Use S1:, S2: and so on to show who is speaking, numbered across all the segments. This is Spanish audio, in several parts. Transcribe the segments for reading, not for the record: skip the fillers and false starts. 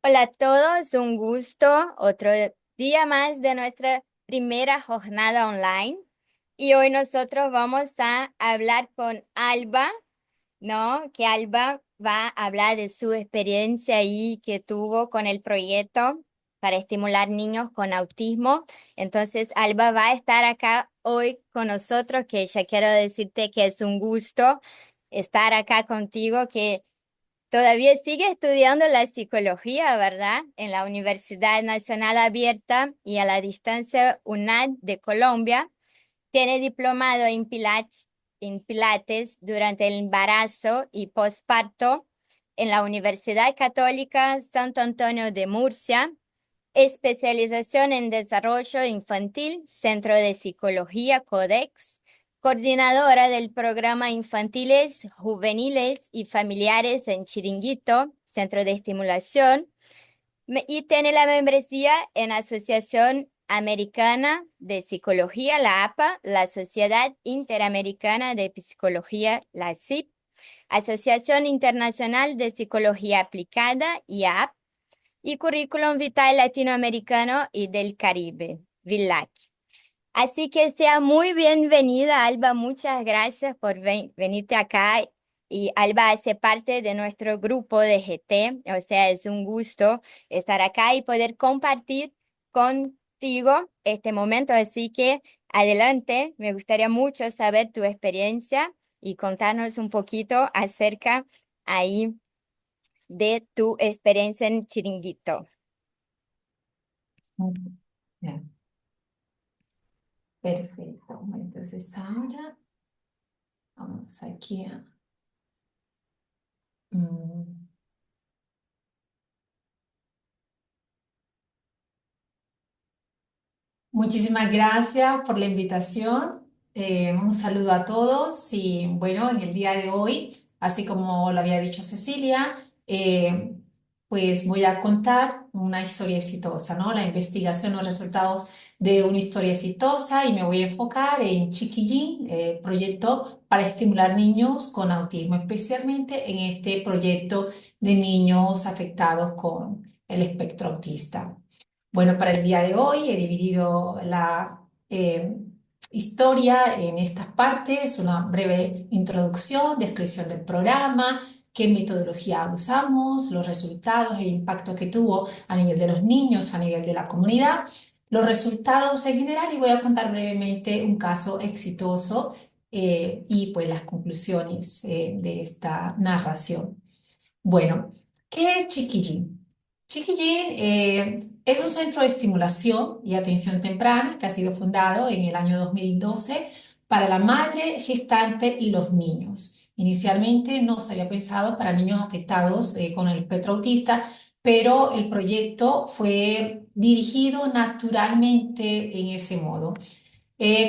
S1: Hola a todos, un gusto. Otro día más de nuestra primera jornada online. Y hoy nosotros vamos a hablar con Alba, ¿no? Que Alba va a hablar de su experiencia ahí que tuvo con el proyecto para estimular niños con autismo. Entonces, Alba va a estar acá hoy con nosotros, que ya quiero decirte que es un gusto estar acá contigo, que todavía sigue estudiando la psicología, ¿verdad? En la Universidad Nacional Abierta y a la distancia UNAD de Colombia. Tiene diplomado en Pilates durante el embarazo y posparto en la Universidad Católica Santo Antonio de Murcia. Especialización en desarrollo infantil, Centro de Psicología Codex, coordinadora del programa Infantiles, Juveniles y Familiares en Chiringuito, Centro de Estimulación, y tiene la membresía en Asociación Americana de Psicología, la APA, la Sociedad Interamericana de Psicología, la SIP, Asociación Internacional de Psicología Aplicada, IAP, y Currículum Vitae Latinoamericano y del Caribe, VILAC. Así que sea muy bienvenida, Alba. Muchas gracias por venirte acá. Y Alba hace parte de nuestro grupo de GT, o sea, es un gusto estar acá y poder compartir contigo este momento. Así que adelante, me gustaría mucho saber tu experiencia y contarnos un poquito acerca ahí de tu experiencia en Chiringuito.
S2: Bien, perfecto. Entonces ahora vamos aquí a... mm, Muchísimas gracias por la invitación. Un saludo a todos y bueno, en el día de hoy, así como lo había dicho Cecilia, eh, pues voy a contar una historia exitosa, ¿no? La investigación, los resultados de una historia exitosa y me voy a enfocar en Chiquillín, proyecto para estimular niños con autismo, especialmente en este proyecto de niños afectados con el espectro autista. Bueno, para el día de hoy he dividido la historia en estas partes, una breve introducción, descripción del programa, qué metodología usamos, los resultados, el impacto que tuvo a nivel de los niños, a nivel de la comunidad, los resultados en general y voy a contar brevemente un caso exitoso y pues las conclusiones de esta narración. Bueno, ¿qué es Chiquillín? Chiquillín es un centro de estimulación y atención temprana que ha sido fundado en el año 2012 para la madre, gestante y los niños. Inicialmente no se había pensado para niños afectados con el espectro autista, pero el proyecto fue dirigido naturalmente en ese modo.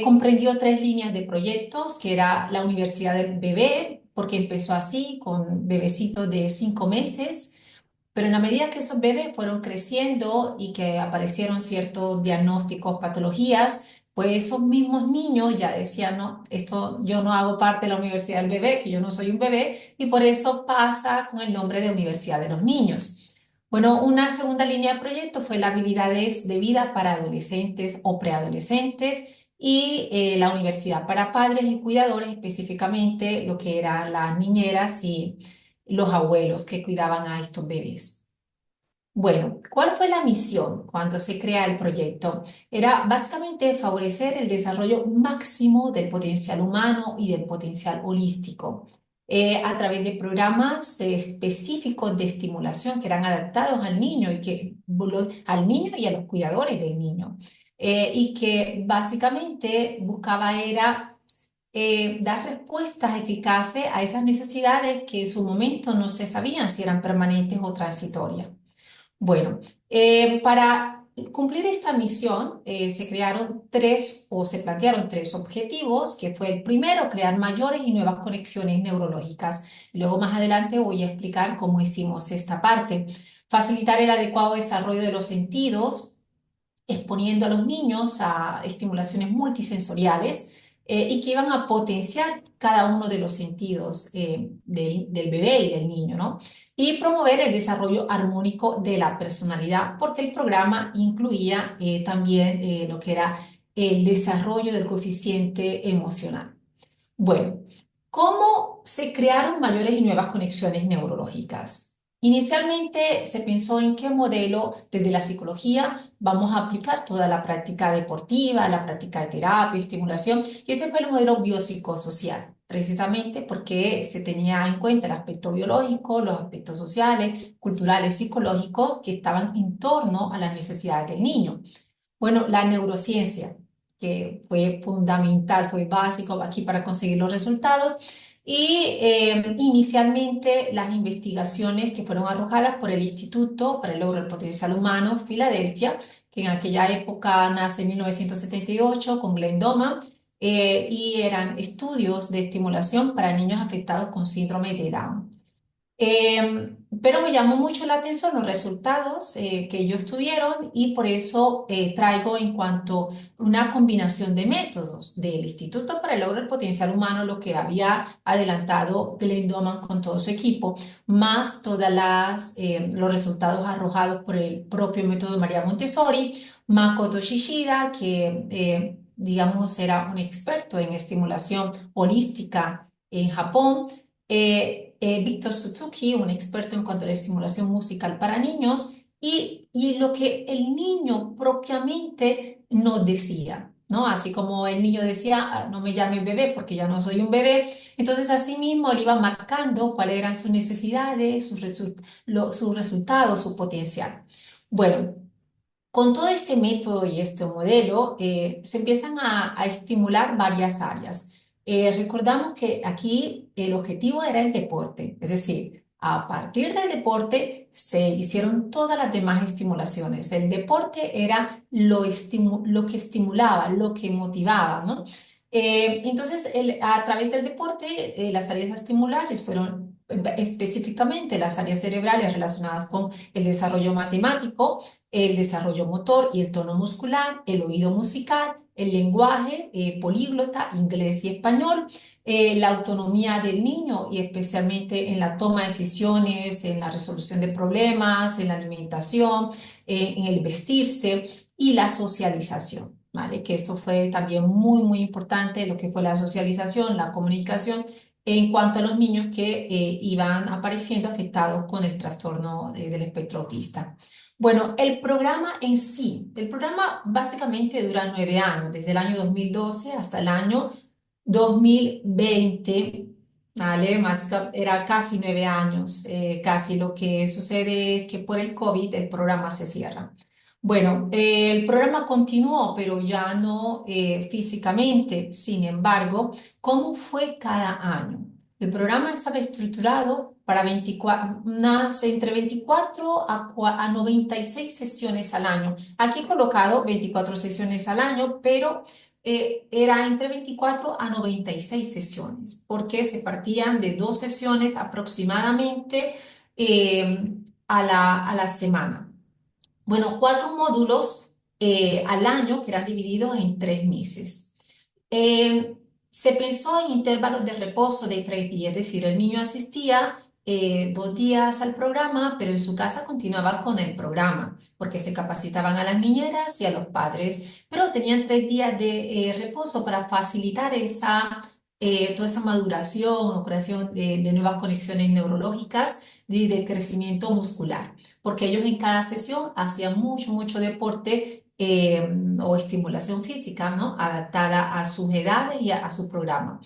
S2: Comprendió tres líneas de proyectos, que era la Universidad del Bebé, porque empezó así, con bebecitos de 5 meses, pero en la medida que esos bebés fueron creciendo y que aparecieron ciertos diagnósticos, patologías, pues esos mismos niños ya decían, no, esto yo no hago parte de la Universidad del Bebé, que yo no soy un bebé, y por eso pasa con el nombre de Universidad de los Niños. Bueno, una segunda línea de proyecto fue las habilidades de vida para adolescentes o preadolescentes y la universidad para padres y cuidadores, específicamente lo que eran las niñeras y los abuelos que cuidaban a estos bebés. Bueno, ¿cuál fue la misión cuando se crea el proyecto? Era básicamente favorecer el desarrollo máximo del potencial humano y del potencial holístico a través de programas específicos de estimulación que eran adaptados al niño al niño y a los cuidadores del niño y que básicamente buscaba era dar respuestas eficaces a esas necesidades que en su momento no se sabían si eran permanentes o transitorias. Bueno, para cumplir esta misión se crearon tres o se plantearon tres objetivos, que fue el primero, crear mayores y nuevas conexiones neurológicas. Luego más adelante voy a explicar cómo hicimos esta parte. Facilitar el adecuado desarrollo de los sentidos, exponiendo a los niños a estimulaciones multisensoriales y que iban a potenciar cada uno de los sentidos del bebé y del niño, ¿no? Y promover el desarrollo armónico de la personalidad, porque el programa incluía también lo que era el desarrollo del coeficiente emocional. Bueno, ¿cómo se crearon mayores y nuevas conexiones neurológicas? Inicialmente se pensó en qué modelo desde la psicología vamos a aplicar toda la práctica deportiva, la práctica de terapia, estimulación, y ese fue el modelo biopsicosocial, precisamente porque se tenía en cuenta el aspecto biológico, los aspectos sociales, culturales, psicológicos que estaban en torno a las necesidades del niño. Bueno, la neurociencia, que fue fundamental, fue básico aquí para conseguir los resultados. Y inicialmente las investigaciones que fueron arrojadas por el Instituto para el Logro del Potencial Humano, Filadelfia, que en aquella época nace en 1978 con Glenn Doman, y eran estudios de estimulación para niños afectados con síndrome de Down. Pero me llamó mucho la atención los resultados que ellos tuvieron y por eso traigo en cuanto una combinación de métodos del Instituto para el Logro del Potencial Humano, lo que había adelantado Glenn Doman con todo su equipo, más todas los resultados arrojados por el propio método de María Montessori, Makoto Shishida, que digamos era un experto en estimulación holística en Japón, Víctor Suzuki, un experto en cuanto a la estimulación musical para niños, y lo que el niño propiamente nos decía, ¿no? Así como el niño decía, "Ah, no me llame bebé porque ya no soy un bebé", entonces así mismo él iba marcando cuáles eran sus necesidades, sus resultados, su potencial. Bueno, con todo este método y este modelo, se empiezan a estimular varias áreas. Recordamos que aquí el objetivo era el deporte, es decir, a partir del deporte se hicieron todas las demás estimulaciones. El deporte era lo que estimulaba, lo que motivaba, ¿no? Entonces, a través del deporte, las áreas estimulares fueron específicamente las áreas cerebrales relacionadas con el desarrollo matemático, el desarrollo motor y el tono muscular, el oído musical, el lenguaje políglota, inglés y español, la autonomía del niño y especialmente en la toma de decisiones, en la resolución de problemas, en la alimentación, en el vestirse y la socialización. ¿Vale? Que esto fue también muy, muy importante, lo que fue la socialización, la comunicación, en cuanto a los niños que iban apareciendo afectados con el trastorno del espectro autista. Bueno, el programa en sí, el programa básicamente dura 9 años, desde el año 2012 hasta el año 2020, ¿vale? Era casi 9 años, casi lo que sucede es que por el COVID el programa se cierra. Bueno, el programa continuó, pero ya no físicamente. Sin embargo, ¿cómo fue cada año? El programa estaba estructurado para 24, entre 24 a 96 sesiones al año. Aquí he colocado 24 sesiones al año, pero era entre 24 a 96 sesiones, porque se partían de 2 sesiones aproximadamente a la semana. Bueno, 4 módulos al año que eran divididos en 3 meses. Eh, Se pensó en intervalos de reposo de 3 días, es decir, el niño asistía 2 días al programa, pero en su casa continuaba con el programa, porque se capacitaban a las niñeras y a los padres, pero tenían 3 días de reposo para facilitar toda esa maduración o creación de nuevas conexiones neurológicas y del crecimiento muscular, porque ellos en cada sesión hacían mucho, mucho deporte o estimulación física, ¿no? Adaptada a sus edades y a su programa.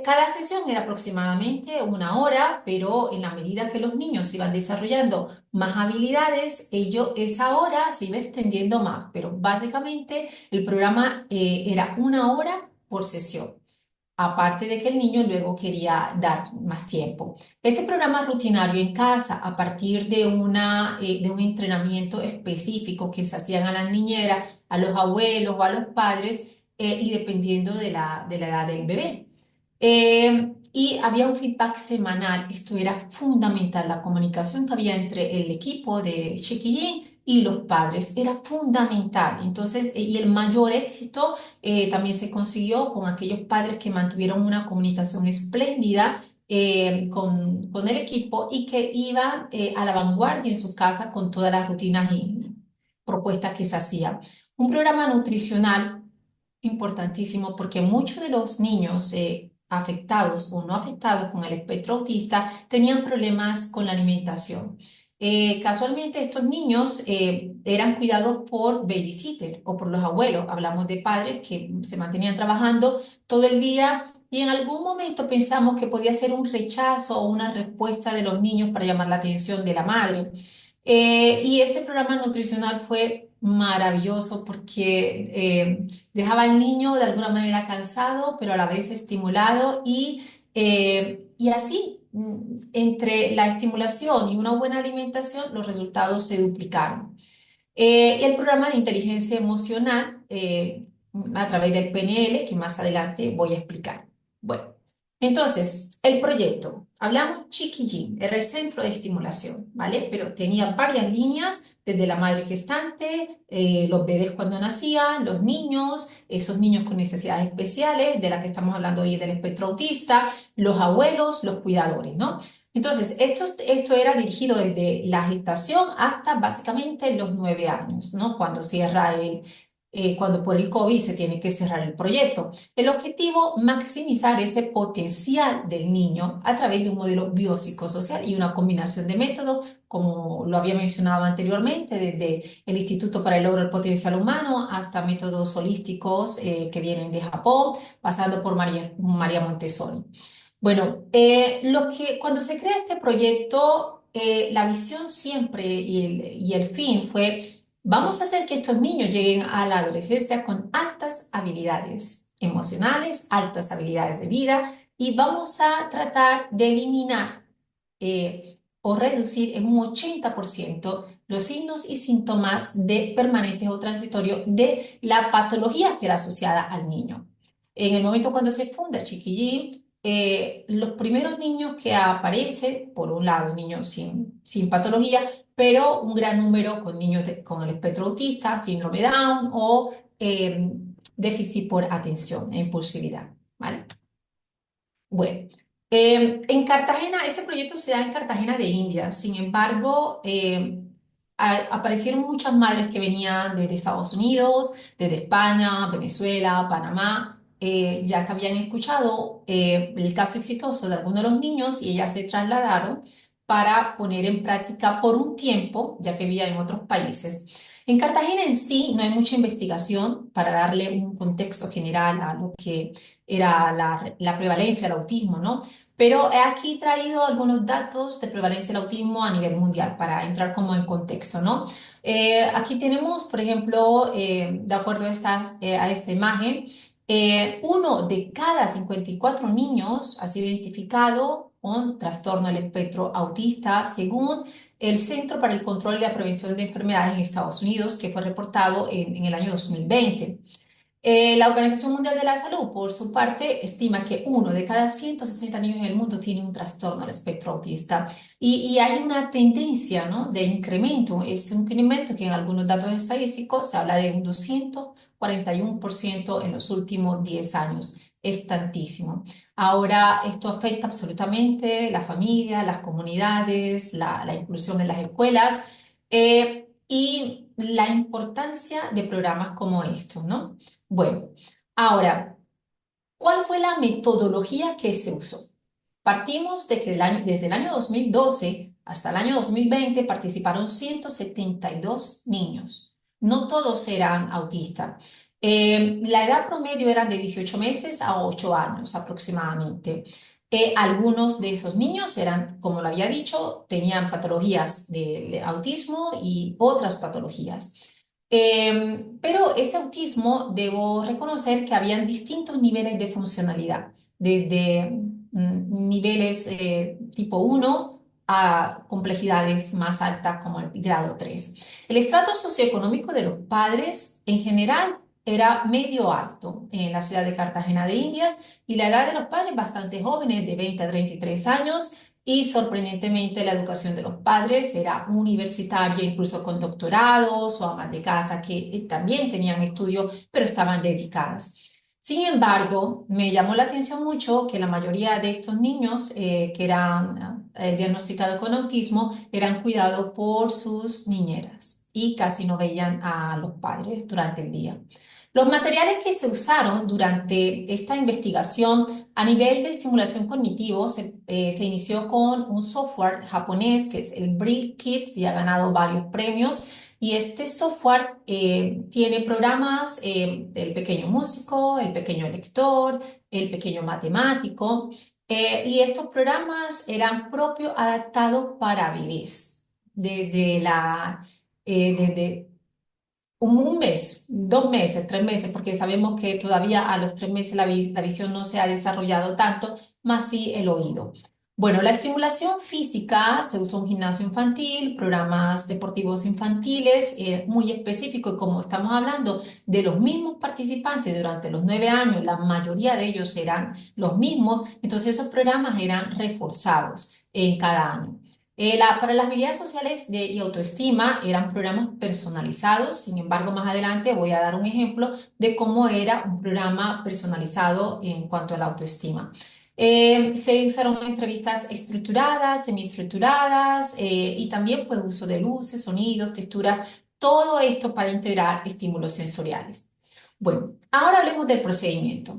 S2: Cada sesión era aproximadamente 1 hora, pero en la medida que los niños iban desarrollando más habilidades, esa hora se iba extendiendo más, pero básicamente el programa era 1 hora por sesión. Aparte de que el niño luego quería dar más tiempo. Ese programa rutinario en casa, a partir de un entrenamiento específico que se hacían a las niñeras, a los abuelos o a los padres, y dependiendo de la edad del bebé. Y había un feedback semanal, esto era fundamental, la comunicación que había entre el equipo de Chiquillín y los padres. Era fundamental. Entonces, y el mayor éxito también se consiguió con aquellos padres que mantuvieron una comunicación espléndida con el equipo y que iban a la vanguardia en su casa con todas las rutinas y propuestas que se hacían. Un programa nutricional importantísimo porque muchos de los niños afectados o no afectados con el espectro autista tenían problemas con la alimentación. Casualmente estos niños eran cuidados por babysitter o por los abuelos. Hablamos de padres que se mantenían trabajando todo el día y en algún momento pensamos que podía ser un rechazo o una respuesta de los niños para llamar la atención de la madre. Y ese programa nutricional fue maravilloso porque dejaba al niño de alguna manera cansado, pero a la vez estimulado y así, entre la estimulación y una buena alimentación, los resultados se duplicaron. Y el programa de inteligencia emocional a través del PNL, que más adelante voy a explicar. Bueno, entonces, el proyecto, hablamos Chiquillín, era el centro de estimulación, ¿vale? Pero tenía varias líneas, desde la madre gestante, los bebés cuando nacían, los niños, esos niños con necesidades especiales, de la que estamos hablando hoy del espectro autista, los abuelos, los cuidadores, ¿no? Entonces, esto era dirigido desde la gestación hasta básicamente los 9 años, ¿no? Cuando cuando por el COVID se tiene que cerrar el proyecto. El objetivo, maximizar ese potencial del niño a través de un modelo biopsicosocial y una combinación de métodos, como lo había mencionado anteriormente, desde el Instituto para el Logro del Potencial Humano hasta métodos holísticos que vienen de Japón, pasando por María Montessori. Bueno, cuando se crea este proyecto, la visión siempre y el fin fue, vamos a hacer que estos niños lleguen a la adolescencia con altas habilidades emocionales, altas habilidades de vida y vamos a tratar de eliminar o reducir en un 80% los signos y síntomas de permanentes o transitorios de la patología que era asociada al niño. En el momento cuando se funda Chiquillín, los primeros niños que aparecen, por un lado, niños sin patología, pero un gran número con niños con el espectro autista, síndrome Down o déficit por atención e impulsividad, ¿vale? Bueno, en Cartagena, este proyecto se da en Cartagena de India, sin embargo, aparecieron muchas madres que venían desde Estados Unidos, desde España, Venezuela, Panamá, ya que habían escuchado el caso exitoso de algunos de los niños y ellas se trasladaron para poner en práctica por un tiempo, ya que vivían en otros países. En Cartagena en sí no hay mucha investigación para darle un contexto general a lo que era la prevalencia del autismo, ¿no? Pero he aquí traído algunos datos de prevalencia del autismo a nivel mundial para entrar como en contexto, ¿no? Aquí tenemos, por ejemplo, de acuerdo a esta imagen, uno de cada 54 niños ha sido identificado con trastorno del espectro autista, según el Centro para el Control y la Prevención de Enfermedades en Estados Unidos, que fue reportado en el año 2020. La Organización Mundial de la Salud, por su parte, estima que uno de cada 160 niños en el mundo tiene un trastorno del espectro autista y hay una tendencia, ¿no?, de incremento. Es un incremento que en algunos datos estadísticos se habla de un 241% en los últimos 10 años. Es tantísimo. Ahora, esto afecta absolutamente la familia, las comunidades, la inclusión en las escuelas y la importancia de programas como estos, ¿no? Bueno, ahora, ¿cuál fue la metodología que se usó? Partimos de que desde el año 2012 hasta el año 2020 participaron 172 niños. No todos eran autistas. La edad promedio era de 18 meses a 8 años aproximadamente. Algunos de esos niños eran, como lo había dicho, tenían patologías de autismo y otras patologías. Pero ese autismo, debo reconocer que habían distintos niveles de funcionalidad, desde niveles tipo 1 a complejidades más altas como el grado 3. El estrato socioeconómico de los padres en general era medio alto en la ciudad de Cartagena de Indias y la edad de los padres bastante jóvenes, de 20 a 33 años, y sorprendentemente la educación de los padres era universitaria, incluso con doctorados o amas de casa que también tenían estudios, pero estaban dedicadas. Sin embargo, me llamó la atención mucho que la mayoría de estos niños que eran diagnosticados con autismo eran cuidados por sus niñeras y casi no veían a los padres durante el día. Los materiales que se usaron durante esta investigación a nivel de estimulación cognitivo se inició con un software japonés que es el Brill Kids y ha ganado varios premios. Y este software tiene programas, el pequeño músico, el pequeño lector, el pequeño matemático, y estos programas eran propios adaptados para bebés. Desde desde un mes, 2 meses, 3 meses, porque sabemos que todavía a los 3 meses la visión no se ha desarrollado tanto, más sí el oído. Bueno, la estimulación física se usa en un gimnasio infantil, programas deportivos infantiles, muy específico, y como estamos hablando de los mismos participantes durante los 9 años, la mayoría de ellos eran los mismos, entonces esos programas eran reforzados en cada año. Para las habilidades sociales y autoestima eran programas personalizados. Sin embargo, más adelante voy a dar un ejemplo de cómo era un programa personalizado en cuanto a la autoestima. Se usaron entrevistas estructuradas, semiestructuradas, y también pues uso de luces, sonidos, texturas, todo esto para integrar estímulos sensoriales. Bueno, ahora hablemos del procedimiento.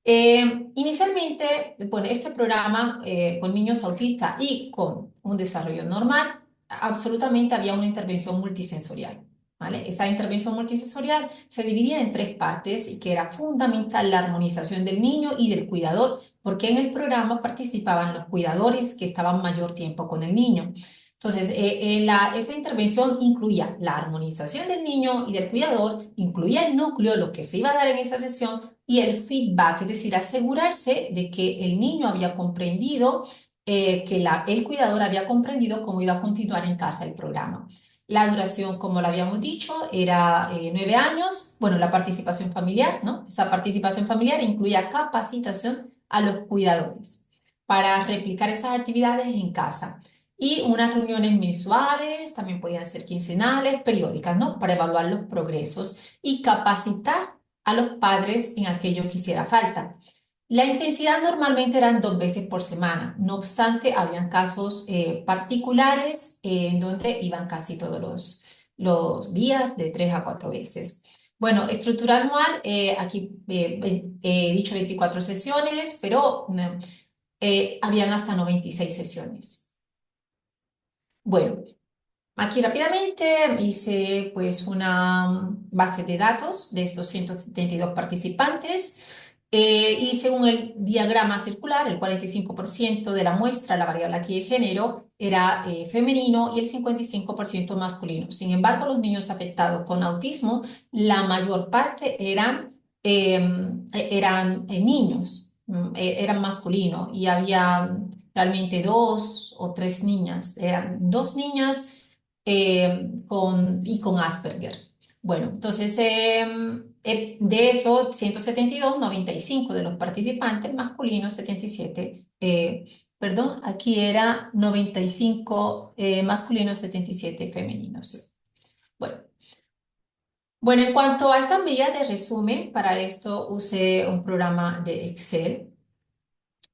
S2: Inicialmente, bueno, este programa con niños autistas y con un desarrollo normal, absolutamente había una intervención multisensorial, ¿vale? Esta intervención multisensorial se dividía en tres partes y que era fundamental la armonización del niño y del cuidador, porque en el programa participaban los cuidadores que estaban mayor tiempo con el niño. Entonces, esa intervención incluía la armonización del niño y del cuidador, incluía el núcleo, lo que se iba a dar en esa sesión, y el feedback, es decir, asegurarse de que el niño había comprendido, el cuidador había comprendido cómo iba a continuar en casa el programa. La duración, como lo habíamos dicho, era 9 años. Bueno, la participación familiar, ¿no? Esa participación familiar incluía capacitación a los cuidadores para replicar esas actividades en casa. Y unas reuniones mensuales, también podían ser quincenales, periódicas, ¿no? Para evaluar los progresos y capacitar a los padres en aquello que hiciera falta. La intensidad normalmente eran 2 veces por semana. No obstante, habían casos particulares en donde iban casi todos los días, de 3 a 4 veces. Bueno, estructura anual, aquí he dicho 24 sesiones, pero habían hasta 96 sesiones. Bueno, aquí rápidamente hice pues una base de datos de estos 172 participantes, y según el diagrama circular, el 45% de la muestra, la variable aquí de género, era femenino y el 55% masculino. Sin embargo, los niños afectados con autismo, la mayor parte eran niños, eran masculinos, y había realmente 2 o 3 niñas, eran 2 niñas y con Asperger. Bueno, entonces de eso, 172, 95 de los participantes masculinos, 77, perdón, aquí era 95 masculinos, 77 femeninos. Sí. Bueno, bueno, en cuanto a estas medidas de resumen, para esto usé un programa de Excel.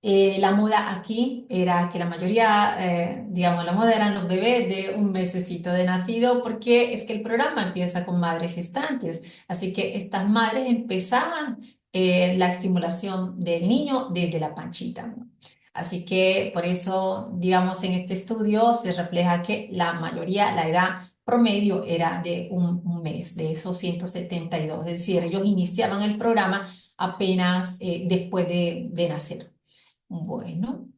S2: La moda aquí era que la mayoría, digamos, la moda eran los bebés de un mesecito de nacido, porque es que el programa empieza con madres gestantes, así que estas madres empezaban la estimulación del niño desde la panchita, ¿no? Así que por eso, digamos, en este estudio se refleja que la mayoría, la edad promedio era de un mes, de esos 172, es decir, ellos iniciaban el programa apenas después de nacer. Bueno,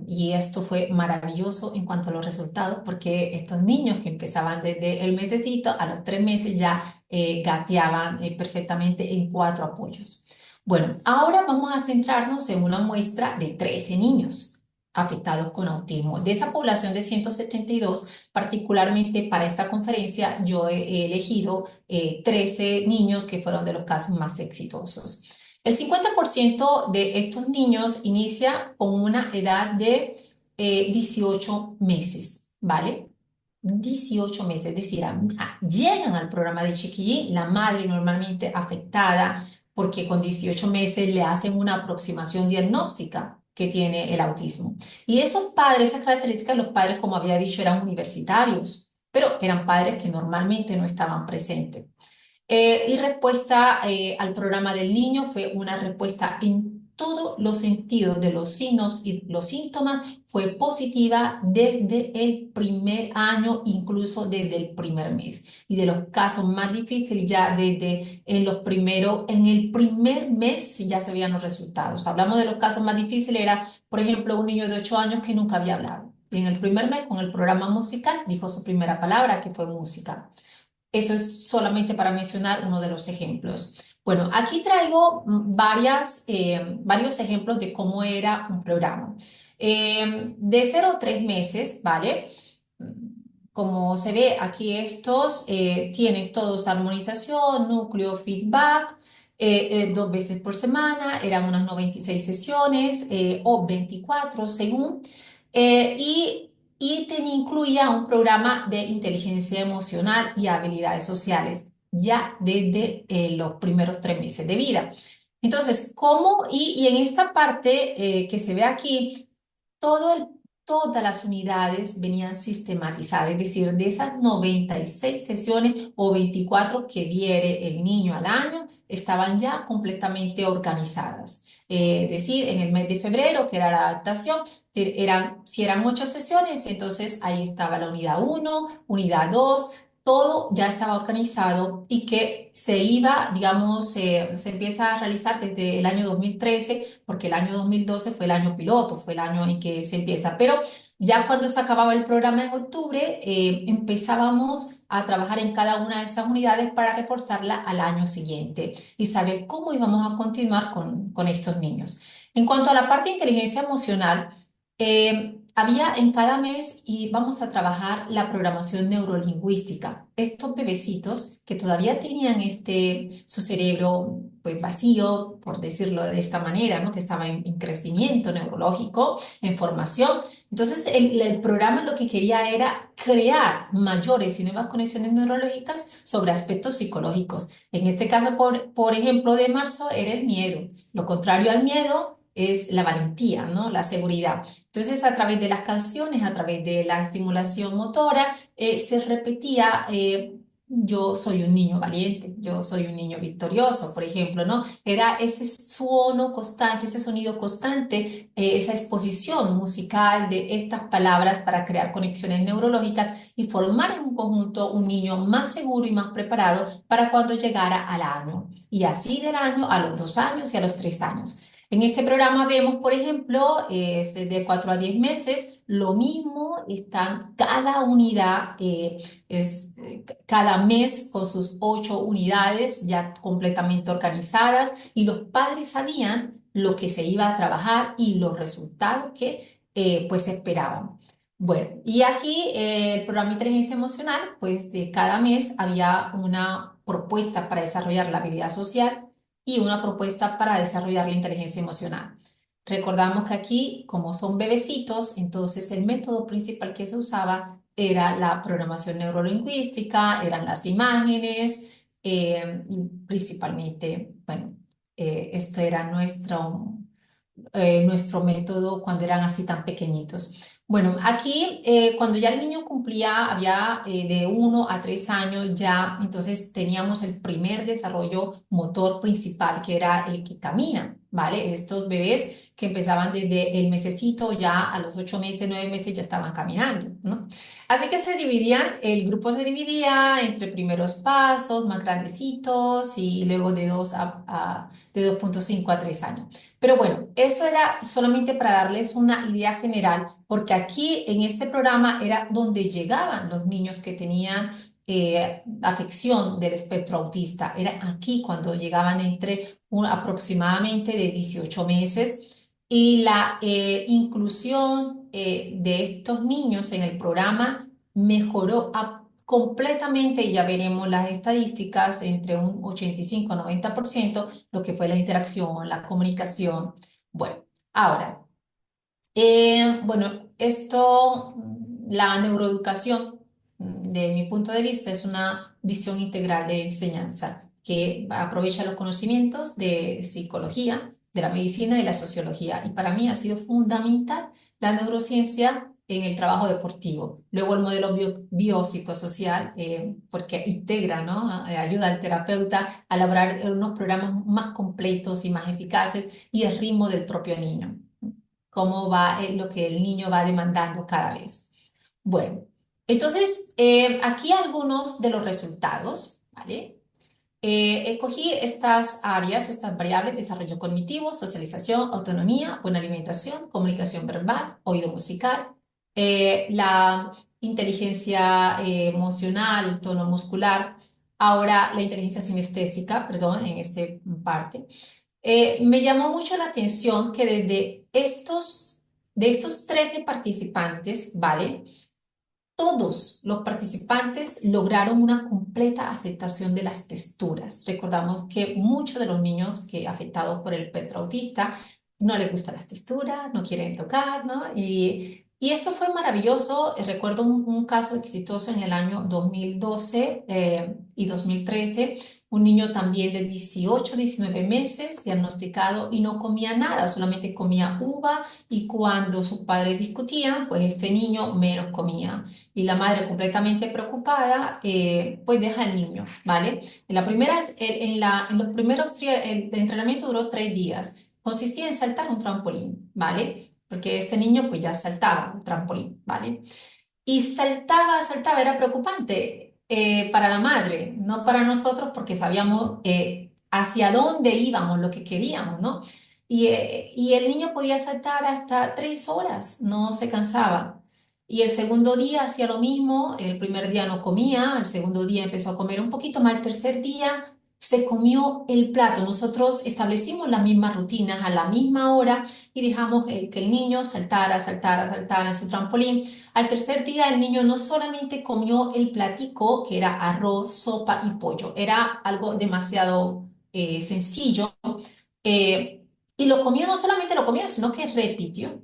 S2: y esto fue maravilloso en cuanto a los resultados, porque estos niños que empezaban desde el mesecito, a los 3 meses ya gateaban perfectamente en 4 apoyos. Bueno, ahora vamos a centrarnos en una muestra de 13 niños afectados con autismo. De esa población de 172, particularmente para esta conferencia, yo he elegido 13 niños que fueron de los casos más exitosos. El 50% de estos niños inicia con una edad de 18 meses, ¿vale? 18 meses, es decir, llegan al programa de Chiquillín, la madre normalmente afectada, porque con 18 meses le hacen una aproximación diagnóstica que tiene el autismo. Y esos padres, esas características, los padres, como había dicho, eran universitarios, pero eran padres que normalmente no estaban presentes. Y respuesta al programa del niño fue una respuesta en todos los sentidos de los signos y los síntomas, fue positiva desde el primer año, incluso desde el primer mes. Y de los casos más difíciles, ya desde en el primer mes ya se veían los resultados. Hablamos de los casos más difíciles, era, por ejemplo, un niño de 8 años que nunca había hablado. Y en el primer mes, con el programa musical, dijo su primera palabra, que fue música. Eso es solamente para mencionar uno de los ejemplos. Bueno, aquí traigo varios ejemplos de cómo era un programa. De 0 a 3 meses, ¿vale? Como se ve aquí, estos tienen todos armonización, núcleo, feedback, 2 veces por semana, eran unas 96 sesiones o 24 según. Incluía un programa de inteligencia emocional y habilidades sociales ya desde los primeros 3 meses de vida. Entonces, ¿cómo? Y en esta parte que se ve aquí, todo el- todas las unidades venían sistematizadas, es decir, de esas 96 sesiones o 24 que viere el niño al año, estaban ya completamente organizadas. Es decir, en el mes de febrero, que era la adaptación, si eran 8 sesiones, entonces ahí estaba la unidad uno, unidad 2, todo ya estaba organizado y que se iba, digamos, se empieza a realizar desde el año 2013, porque el año 2012 fue el año piloto, fue el año en que se empieza, pero ya cuando se acababa el programa en octubre, empezábamos a trabajar en cada una de esas unidades para reforzarla al año siguiente y saber cómo íbamos a continuar con estos niños. En cuanto a la parte de inteligencia emocional, había en cada mes y vamos a trabajar la programación neurolingüística. Estos bebecitos que todavía tenían su cerebro pues vacío, por decirlo de esta manera, ¿no? Que estaba en crecimiento neurológico, en formación. Entonces el programa lo que quería era crear mayores y nuevas conexiones neurológicas sobre aspectos psicológicos. En este caso, por ejemplo, de marzo era el miedo. Lo contrario al miedo es la valentía, ¿no? La seguridad. Entonces, a través de las canciones, a través de la estimulación motora, se repetía, yo soy un niño valiente, yo soy un niño victorioso, por ejemplo, ¿no? Era ese tono constante, ese sonido constante, esa exposición musical de estas palabras para crear conexiones neurológicas y formar en un conjunto un niño más seguro y más preparado para cuando llegara al año. Y así del año a los 2 años y a los 3 años. En este programa vemos, por ejemplo, de 4 a 10 meses, lo mismo, están cada unidad, cada mes con sus 8 unidades ya completamente organizadas y los padres sabían lo que se iba a trabajar y los resultados que pues esperaban. Bueno, y aquí el programa de inteligencia emocional, pues de cada mes había una propuesta para desarrollar la habilidad social y una propuesta para desarrollar la inteligencia emocional. Recordamos que aquí, como son bebecitos, entonces el método principal que se usaba era la programación neurolingüística, eran las imágenes, y principalmente, bueno, este era nuestro método cuando eran así tan pequeñitos. Bueno, aquí cuando ya el niño cumplía, había de 1 a 3 años ya, entonces teníamos el primer desarrollo motor principal, que era el que camina, ¿vale? Estos bebés que empezaban desde el mesecito, ya a los 8 meses, 9 meses ya estaban caminando, ¿no? Así que el grupo se dividía entre primeros pasos, más grandecitos, y luego de 2,5 a 3 años. Pero bueno, esto era solamente para darles una idea general, porque aquí en este programa era donde llegaban los niños que tenían afección del espectro autista. Era aquí cuando llegaban entre aproximadamente de 18 meses. Y la inclusión de estos niños en el programa mejoró completamente, y ya veremos las estadísticas, entre un 85 a 90%, lo que fue la interacción, la comunicación. Bueno, ahora, bueno, la neuroeducación, de mi punto de vista, es una visión integral de enseñanza que aprovecha los conocimientos de psicología, de la medicina y la sociología. Y para mí ha sido fundamental la neurociencia en el trabajo deportivo. Luego el modelo biopsicosocial, porque integra, ¿no? Ayuda al terapeuta a elaborar unos programas más completos y más eficaces y el ritmo del propio niño, cómo va lo que el niño va demandando cada vez. Bueno, entonces aquí algunos de los resultados, ¿vale? Escogí estas áreas, estas variables: desarrollo cognitivo, socialización, autonomía, buena alimentación, comunicación verbal, oído musical, la inteligencia emocional, tono muscular, ahora la inteligencia sinestésica, perdón, en esta parte. Me llamó mucho la atención que de estos 13 participantes, ¿vale? Todos los participantes lograron una completa aceptación de las texturas. Recordamos que muchos de los niños que afectados por el espectro autista no les gustan las texturas, no quieren tocar, ¿no? Y esto fue maravilloso. Recuerdo un caso exitoso en el año 2012 y 2013, un niño también de 18, 19 meses diagnosticado y no comía nada, solamente comía uva, y cuando sus padres discutían, pues este niño menos comía. Y la madre, completamente preocupada, pues deja al niño, ¿vale? En los primeros el entrenamiento duró 3 días. Consistía en saltar un trampolín, ¿vale? Porque este niño pues ya saltaba un trampolín, ¿vale? Y saltaba, saltaba, era preocupante para la madre, no para nosotros, porque sabíamos hacia dónde íbamos, lo que queríamos, ¿no? Y el niño podía saltar hasta 3 horas, no se cansaba. Y el segundo día hacía lo mismo. El primer día no comía, el segundo día empezó a comer un poquito más, el tercer día se comió el plato. Nosotros establecimos las mismas rutinas a la misma hora y dejamos que el niño saltara, saltara, saltara en su trampolín. Al tercer día el niño no solamente comió el platico, que era arroz, sopa y pollo, era algo demasiado sencillo, eh, y lo comió, no solamente lo comió, sino que repitió.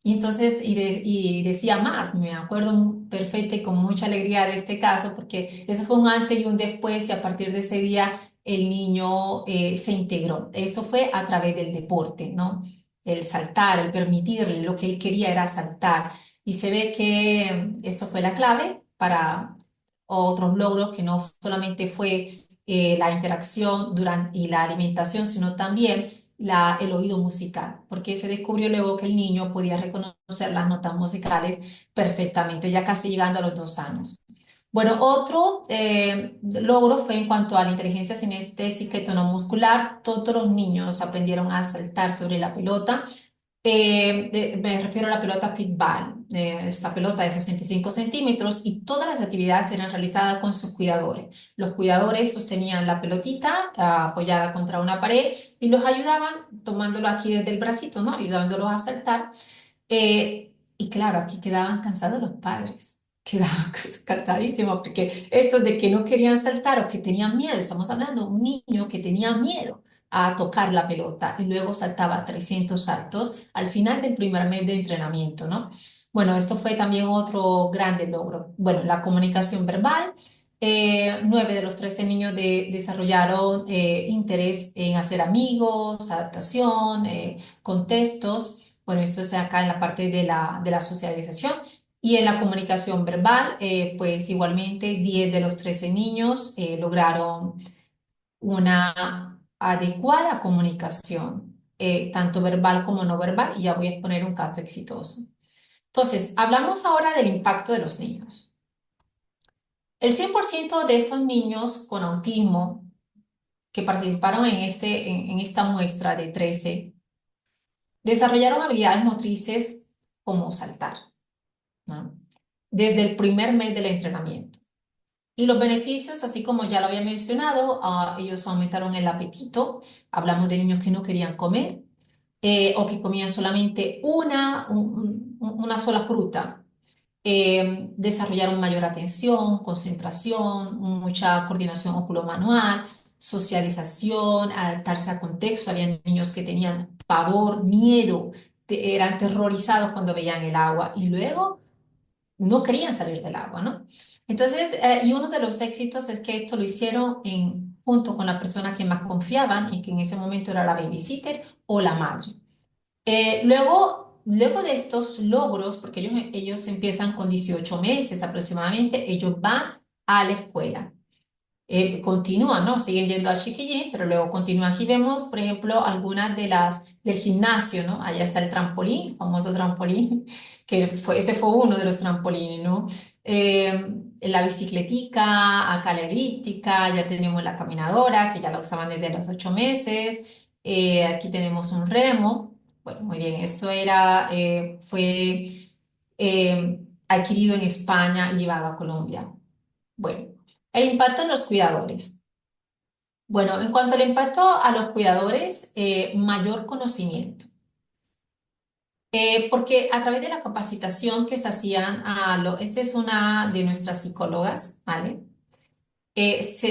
S2: Y entonces, y decía más, me acuerdo perfecto y con mucha alegría de este caso, porque eso fue un antes y un después, y a partir de ese día el niño se integró. Esto fue a través del deporte, ¿no? El saltar, el permitirle, lo que él quería era saltar. Y se ve que esto fue la clave para otros logros, que no solamente fue la interacción durante, y la alimentación, sino también el oído musical, porque se descubrió luego que el niño podía reconocer las notas musicales perfectamente, ya casi llegando a los 2 años. Bueno, otro logro fue en cuanto a la inteligencia sinestésica y tono muscular. Todos los niños aprendieron a saltar sobre la pelota. Me refiero a la pelota fitball, esta pelota de 65 centímetros, y todas las actividades eran realizadas con sus cuidadores. Los cuidadores sostenían la pelotita apoyada contra una pared y los ayudaban tomándolo aquí desde el bracito, ¿no? Ayudándolos a saltar. Y claro, aquí quedaban cansados los padres. Quedaban cansadísimos, porque esto de que no querían saltar o que tenían miedo, estamos hablando de un niño que tenía miedo a tocar la pelota y luego saltaba 300 saltos al final del primer mes de entrenamiento, ¿no? Bueno, esto fue también otro grande logro. Bueno, la comunicación verbal. 9 de los 13 niños desarrollaron interés en hacer amigos, adaptación, contextos. Bueno, esto es acá en la parte de la socialización. Y en la comunicación verbal, pues igualmente 10 de los 13 niños lograron una adecuada comunicación, tanto verbal como no verbal, y ya voy a exponer un caso exitoso. Entonces, hablamos ahora del impacto de los niños. El 100% de estos niños con autismo que participaron en esta muestra de 13 desarrollaron habilidades motrices como saltar, ¿no? Desde el primer mes del entrenamiento. Y los beneficios, así como ya lo había mencionado, ellos aumentaron el apetito. Hablamos de niños que no querían comer o que comían solamente una sola fruta. Desarrollaron mayor atención, concentración, mucha coordinación oculomanual, socialización, adaptarse a contexto. Había niños que tenían pavor, miedo eran terrorizados cuando veían el agua y luego no querían salir del agua, ¿no? Entonces, y uno de los éxitos es que esto lo hicieron junto con la persona que más confiaban y que en ese momento era la babysitter o la madre. Luego de estos logros, porque ellos empiezan con 18 meses aproximadamente, ellos van a la escuela. Continúan, ¿no? Siguen yendo a Chiquillín, pero luego continúan. Aquí vemos, por ejemplo, algunas de las del gimnasio, ¿no? Allá está el trampolín, famoso trampolín, ese fue uno de los trampolines, ¿no? La bicicletica, acá la elíptica, ya tenemos la caminadora, que ya la usaban desde los 8 meses. Aquí tenemos un remo. Bueno, muy bien, fue adquirido en España y llevado a Colombia. Bueno, el impacto en los cuidadores. Bueno, en cuanto al impacto a los cuidadores, mayor conocimiento. Porque a través de la capacitación que se hacían esta es una de nuestras psicólogas, ¿vale?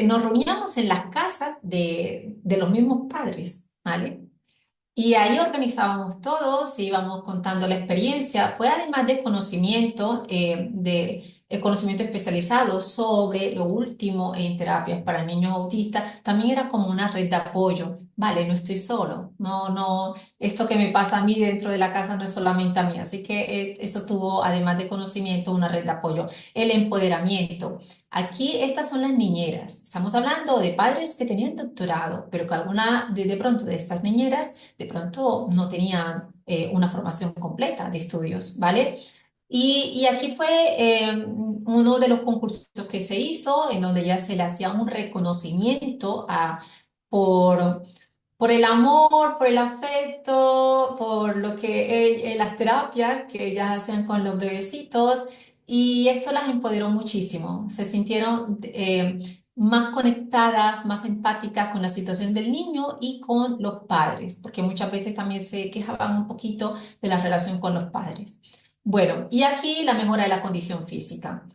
S2: Nos reuníamos en las casas de los mismos padres, ¿vale? Y ahí organizábamos todos, íbamos contando la experiencia. Fue además de conocimiento, conocimiento especializado sobre lo último en terapias para niños autistas, también era como una red de apoyo. Vale, no estoy solo. No, no, esto que me pasa a mí dentro de la casa no es solamente a mí. Así que eso tuvo, además de conocimiento, una red de apoyo. El empoderamiento. Aquí estas son las niñeras. Estamos hablando de padres que tenían doctorado, pero que alguna de pronto de estas niñeras de pronto no tenían una formación completa de estudios, ¿vale? Y aquí fue uno de los concursos que se hizo en donde ya se le hacía un reconocimiento por, por el amor, por el afecto, por lo que las terapias que ellas hacen con los bebecitos y esto las empoderó muchísimo. Se sintieron más conectadas, más empáticas con la situación del niño y con los padres, porque muchas veces también se quejaban un poquito de la relación con los padres. Bueno, y aquí la mejora de la condición física.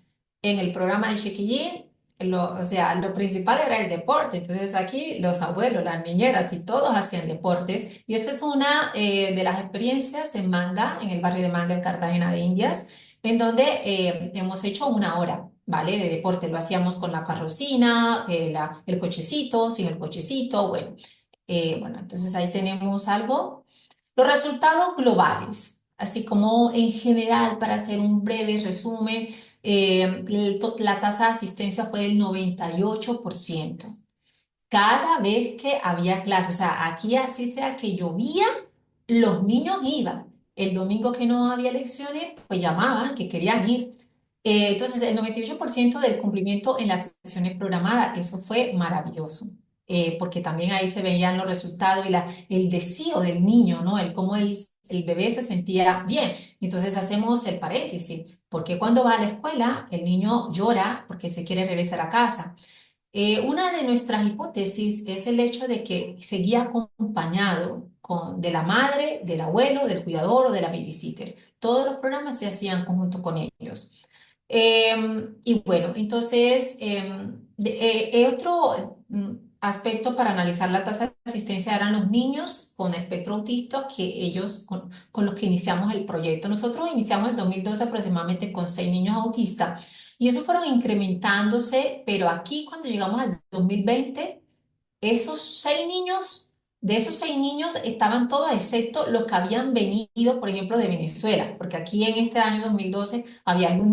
S2: En el programa de Chiquillín, o sea, lo principal era el deporte. Entonces aquí los abuelos, las niñeras y todos hacían deportes. Y esta es una de las experiencias en Manga, en el barrio de Manga, en Cartagena de Indias, en donde hemos hecho 1 hora, ¿vale? De deporte. Lo hacíamos con la carrocina, el cochecito, sin el cochecito. Bueno, entonces ahí tenemos algo. Los resultados globales, así como en general, para hacer un breve resumen, la tasa de asistencia fue del 98%. Cada vez que había clase, o sea, aquí así sea que llovía, los niños iban. El domingo que no había lecciones, pues llamaban que querían ir. Entonces, el 98% del cumplimiento en las sesiones programadas, eso fue maravilloso, porque también ahí se veían los resultados y el deseo del niño, ¿no? El cómo el bebé se sentía bien. Entonces, hacemos el paréntesis, porque cuando va a la escuela, el niño llora porque se quiere regresar a casa. Una de nuestras hipótesis es el hecho de que seguía acompañado de la madre, del abuelo, del cuidador o de la babysitter. Todos los programas se hacían conjunto con ellos. Y bueno, entonces, otro aspecto para analizar la tasa de asistencia eran los niños con espectro autista con los que iniciamos el proyecto. Nosotros iniciamos en 2012 aproximadamente con 6 niños autistas y eso fueron incrementándose, pero aquí cuando llegamos al 2020, de esos 6 niños estaban todos excepto los que habían venido, por ejemplo, de Venezuela, porque aquí en este año 2012 había 2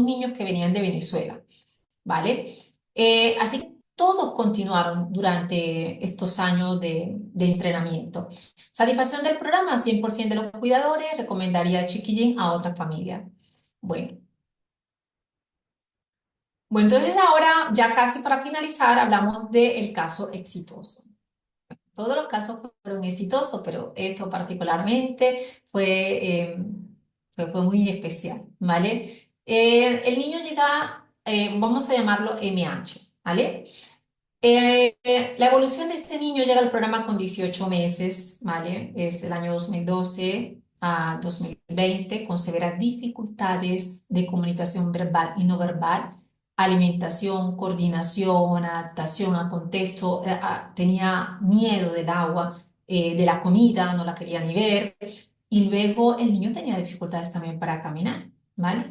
S2: niños que venían de Venezuela, ¿vale? Así que todos continuaron durante estos años de entrenamiento. Satisfacción del programa, 100% de los cuidadores, recomendaría Chiquillín a otra familia. Bueno. Bueno, entonces ahora, ya casi para finalizar, hablamos del caso exitoso. Todos los casos fueron exitosos, pero esto particularmente fue muy especial, ¿vale? El niño llega, vamos a llamarlo MH, ¿vale? La evolución de este niño llega al programa con 18 meses, ¿vale? Es el año 2012 a 2020, con severas dificultades de comunicación verbal y no verbal, alimentación, coordinación, adaptación a contexto, tenía miedo del agua, de la comida, no la quería ni ver. y luego el niño tenía dificultades también para caminar, ¿vale?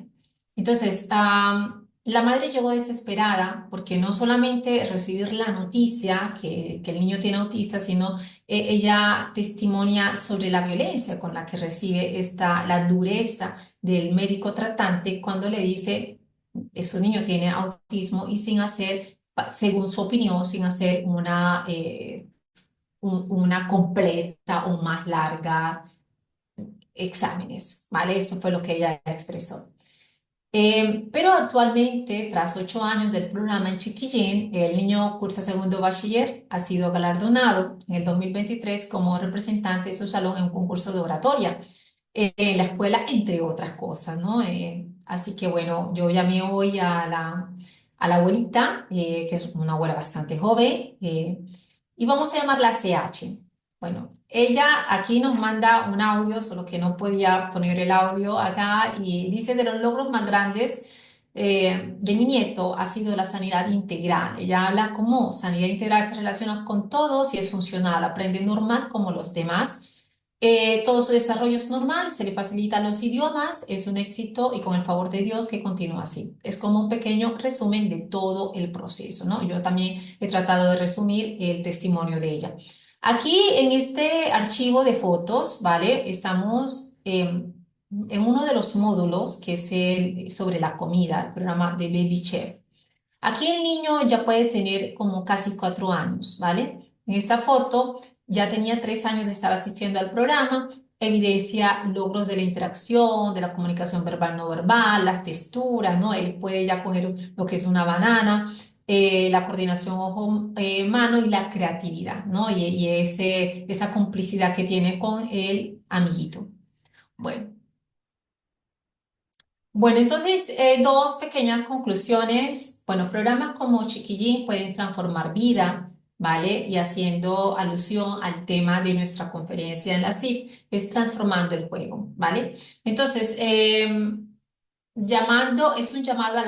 S2: Entonces, la madre llegó desesperada porque no solamente recibir la noticia que el niño tiene autista, sino ella testimonia sobre la violencia con la que recibe la dureza del médico tratante cuando le dice, su niño tiene autismo y sin hacer, según su opinión, sin hacer una completa o más larga exámenes, ¿vale? Eso fue lo que ella expresó. Pero actualmente, tras 8 años del programa en Chiquillín, el niño cursa segundo bachiller, ha sido galardonado en el 2023 como representante de su salón en un concurso de oratoria en la escuela, entre otras cosas, ¿no? Así que bueno, yo llamé hoy a la abuelita, que es una abuela bastante joven, y vamos a llamarla CH. Bueno, ella aquí nos manda un audio, solo que no podía poner el audio acá, y dice de los logros más grandes de mi nieto ha sido la sanidad integral. Ella habla como sanidad integral se relaciona con todos y es funcional, aprende normal como los demás. Todo su desarrollo es normal, se le facilitan los idiomas, es un éxito y con el favor de Dios que continúa así. Es como un pequeño resumen de todo el proceso, ¿no? Yo también he tratado de resumir el testimonio de ella. Aquí en este archivo de fotos, ¿vale? Estamos en uno de los módulos que es el sobre la comida, el programa de Baby Chef. Aquí el niño ya puede tener como casi 4 años, ¿vale? En esta foto ya tenía 3 años de estar asistiendo al programa, evidencia logros de la interacción, de la comunicación verbal no verbal, las texturas, ¿no? Él puede ya coger lo que es una banana, la coordinación ojo-mano y la creatividad, ¿no? Y esa complicidad que tiene con el amiguito. Bueno. Bueno, entonces, dos pequeñas conclusiones. Bueno, programas como Chiquillín pueden transformar vida, ¿vale? Y haciendo alusión al tema de nuestra conferencia en la CIP, es transformando el juego, ¿vale? Entonces, es un llamado a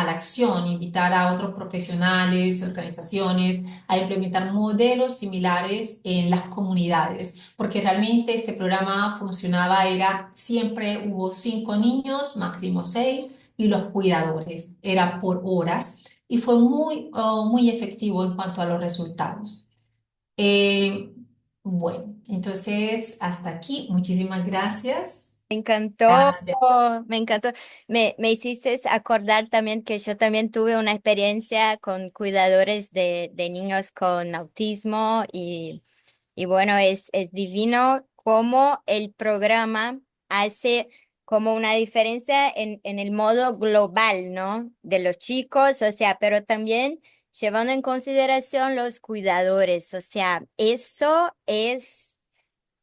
S2: la acción, invitar a otros profesionales, organizaciones a implementar modelos similares en las comunidades, porque realmente este programa funcionaba, siempre hubo 5 niños, máximo 6, y los cuidadores, era por horas, y fue muy efectivo en cuanto a los resultados. Eh, bueno, entonces hasta aquí, muchísimas gracias.
S1: Me encantó,
S2: Gracias.
S1: me encantó. Me hiciste acordar también que yo también tuve una experiencia con cuidadores de niños con autismo y bueno, es divino cómo el programa hace como una diferencia en el modo global, ¿no? De los chicos, o sea, pero también llevando en consideración los cuidadores, o sea, eso es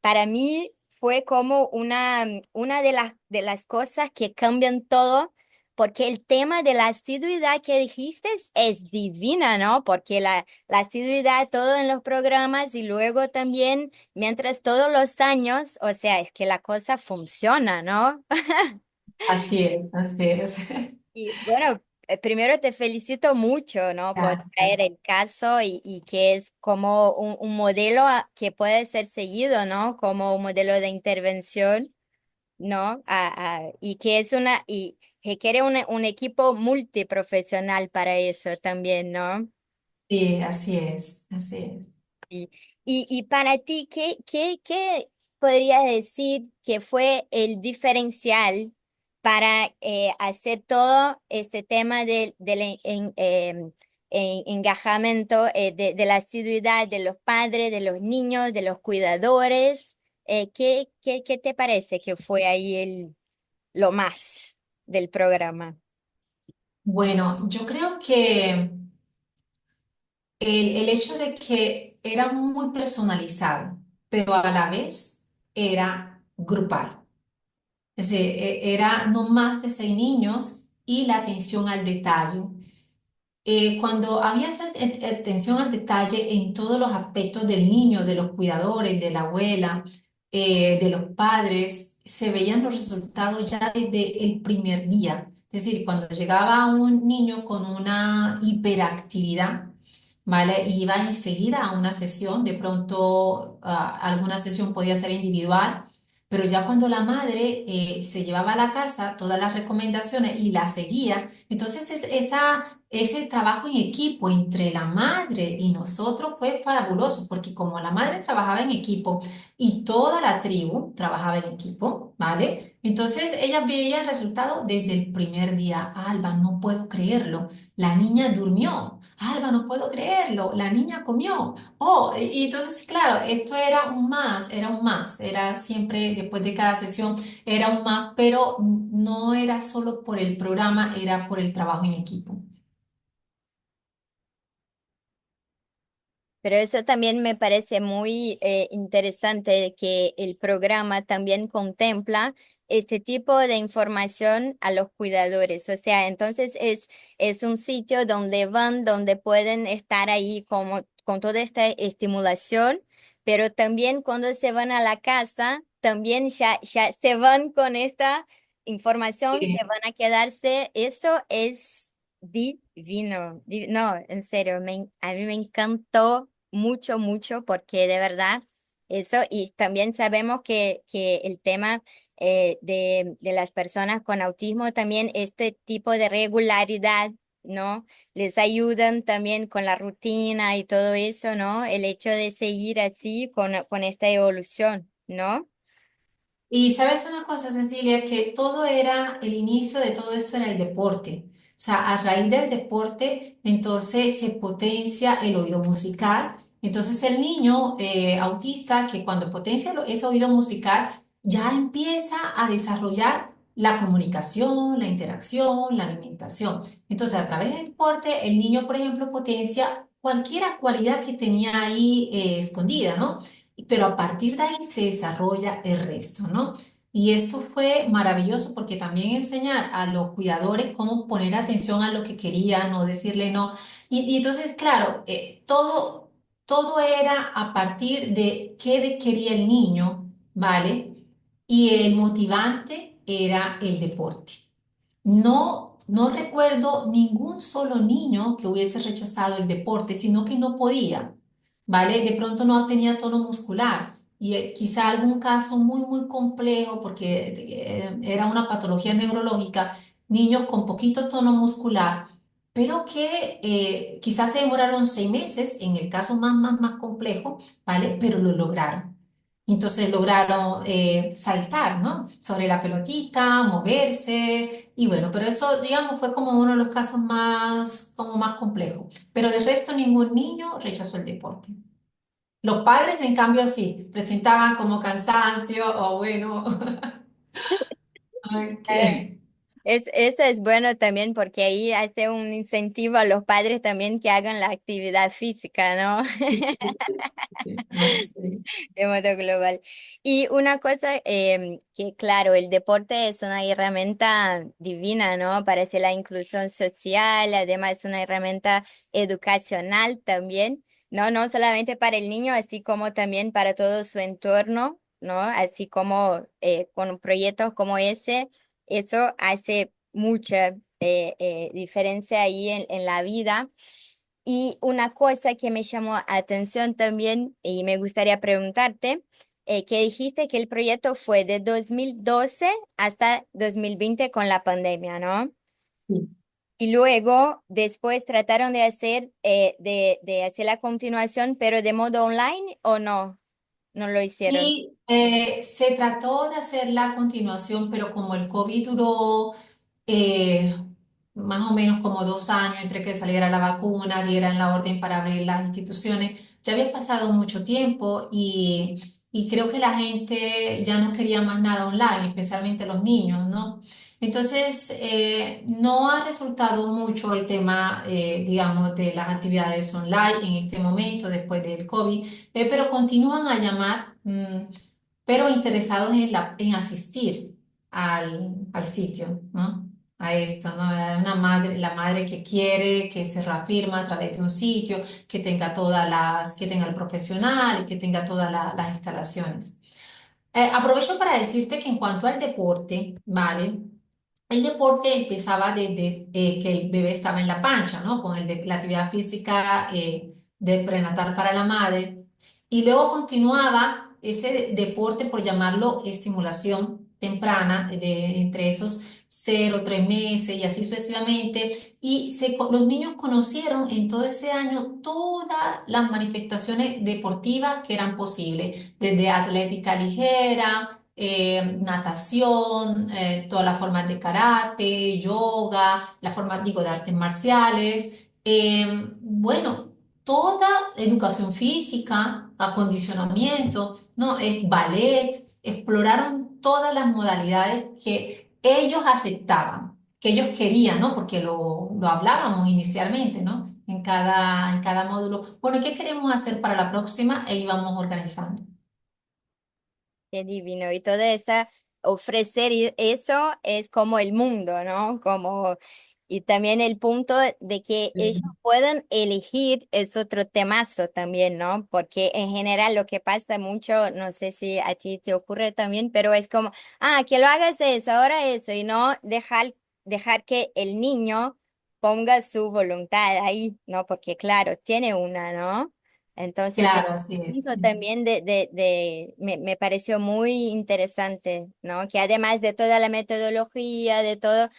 S1: para mí fue como una de las cosas que cambian todo, porque el tema de la asiduidad que dijiste es divina, ¿no? Porque la asiduidad todo en los programas y luego también, mientras todos los años, o sea, es que la cosa funciona, ¿no?
S2: Así es, así es.
S1: Y bueno, primero te felicito mucho, ¿no? Por traer
S2: Gracias.
S1: el caso y que es como un modelo que puede ser seguido, ¿no? Como un modelo de intervención, ¿no? Y que es y que quiere un equipo multiprofesional para eso también, ¿no?
S2: Sí, así es, así es.
S1: Y, y para ti, ¿qué podrías decir que fue el diferencial para hacer todo este tema del engajamiento, de la asiduidad de los padres, de los niños, de los cuidadores? ¿Qué te parece que fue ahí lo más del programa?
S2: Bueno, yo creo que el hecho de que era muy personalizado, pero a la vez era grupal. Es decir, era no más de 6 niños y la atención al detalle. Cuando había esa atención al detalle en todos los aspectos del niño, de los cuidadores, de la abuela, de los padres, se veían los resultados ya desde el primer día. Es decir, cuando llegaba un niño con una hiperactividad, ¿vale? Iba enseguida a una sesión, de pronto alguna sesión podía ser individual, pero ya cuando la madre se llevaba a la casa todas las recomendaciones y las seguía, entonces ese trabajo en equipo entre la madre y nosotros fue fabuloso, porque como la madre trabajaba en equipo y toda la tribu trabajaba en equipo, ¿vale? Entonces ella veía el resultado desde el primer día. Alba, no puedo creerlo. La niña durmió. Alba, no puedo creerlo. La niña comió. Oh, y entonces, claro, esto era un más, era siempre después de cada sesión, era un más, pero no era solo por el programa, era por el trabajo en equipo.
S1: Pero eso también me parece muy interesante que el programa también contempla este tipo de información a los cuidadores. O sea, entonces es un sitio donde van, donde pueden estar ahí como, con toda esta estimulación, pero también cuando se van a la casa, también ya se van con esta información que
S2: Sí.
S1: van a quedarse. Eso es divino. No, en serio, a mí me encantó mucho, mucho, porque de verdad eso, y también sabemos que el tema de las personas con autismo, también este tipo de regularidad, ¿no? Les ayudan también con la rutina y todo eso, ¿no? El hecho de seguir así con esta evolución, ¿no?
S2: Y sabes una cosa, Cecilia, que todo era, el inicio de todo esto era el deporte. O sea, a raíz del deporte, entonces se potencia el oído musical. Entonces el niño autista que cuando potencia ese oído musical, ya empieza a desarrollar la comunicación, la interacción, la alimentación. Entonces, a través del deporte, el niño, por ejemplo, potencia cualquier cualidad que tenía ahí escondida, ¿no? Pero a partir de ahí se desarrolla el resto, ¿no? Y esto fue maravilloso porque también enseñar a los cuidadores cómo poner atención a lo que querían, no decirle no. Y entonces, claro, todo era a partir de quería el niño, ¿vale? Y el motivante era el deporte. No recuerdo ningún solo niño que hubiese rechazado el deporte, sino que no podía, ¿vale? De pronto no tenía tono muscular y quizá algún caso muy complejo porque era una patología neurológica, niños con poquito tono muscular, pero que quizás se demoraron 6 meses en el caso más complejo, ¿vale? Pero lo lograron. Entonces lograron saltar, ¿no? Sobre la pelotita, moverse, y bueno, pero eso, digamos, fue como uno de los casos como más complejos. Pero de resto, ningún niño rechazó el deporte. Los padres, en cambio, sí, presentaban como cansancio o bueno, que
S1: Eso es bueno también porque ahí hace un incentivo a los padres también que hagan la actividad física, ¿no?
S2: sí.
S1: De modo global. Y una cosa que, claro, el deporte es una herramienta divina, ¿no? Para hacer la inclusión social, además es una herramienta educacional también, ¿no? No solamente para el niño, así como también para todo su entorno, ¿no? Así como con proyectos como ese, eso hace mucha diferencia ahí en la vida. Y una cosa que me llamó atención también y me gustaría preguntarte, que dijiste que el proyecto fue de 2012 hasta 2020 con la pandemia, ¿no?
S2: Sí.
S1: Y luego, después trataron de hacer, de hacer la continuación, pero de modo online o no, no lo hicieron.
S2: Y se trató de hacer la continuación, pero como el COVID duró eh, más o menos como 2 años entre que saliera la vacuna, dieran la orden para abrir las instituciones, ya había pasado mucho tiempo y creo que la gente ya no quería más nada online, especialmente los niños, ¿no? Entonces, no ha resultado mucho el tema, digamos, de las actividades online en este momento, después del COVID, pero continúan a llamar, pero interesados en asistir al sitio, ¿no? A esto, ¿no? Una madre, la madre que quiere que se reafirma a través de un sitio, que tenga el profesional y que tenga todas las instalaciones. Aprovecho para decirte que en cuanto al deporte, ¿vale? El deporte empezaba desde que el bebé estaba en la pancha, ¿no? Con la actividad física de prenatal para la madre. Y luego continuaba ese deporte, por llamarlo estimulación temprana, entre esos 0, 3 meses y así sucesivamente. Y los niños conocieron en todo ese año todas las manifestaciones deportivas que eran posibles, desde atlética ligera, natación, todas las formas de karate, yoga, las formas, digo, de artes marciales. Bueno, toda educación física, acondicionamiento, ¿no? Es ballet, exploraron todas las modalidades que ellos aceptaban, que ellos querían, ¿no? Porque lo hablábamos inicialmente, ¿no? En cada módulo. Bueno, ¿qué queremos hacer para la próxima? E íbamos organizando.
S1: Qué divino. Y toda esa, ofrecer eso es como el mundo, ¿no? Como, y también el punto de que ellos puedan elegir es otro temazo también, ¿no? Porque en general lo que pasa mucho, no sé si a ti te ocurre también, pero es como, que lo hagas eso, ahora eso, y no dejar que el niño ponga su voluntad ahí, ¿no? Porque claro, tiene una, ¿no? Entonces,
S2: Claro, así es.
S1: punto también me pareció muy interesante, ¿no? Que además de toda la metodología, de todo,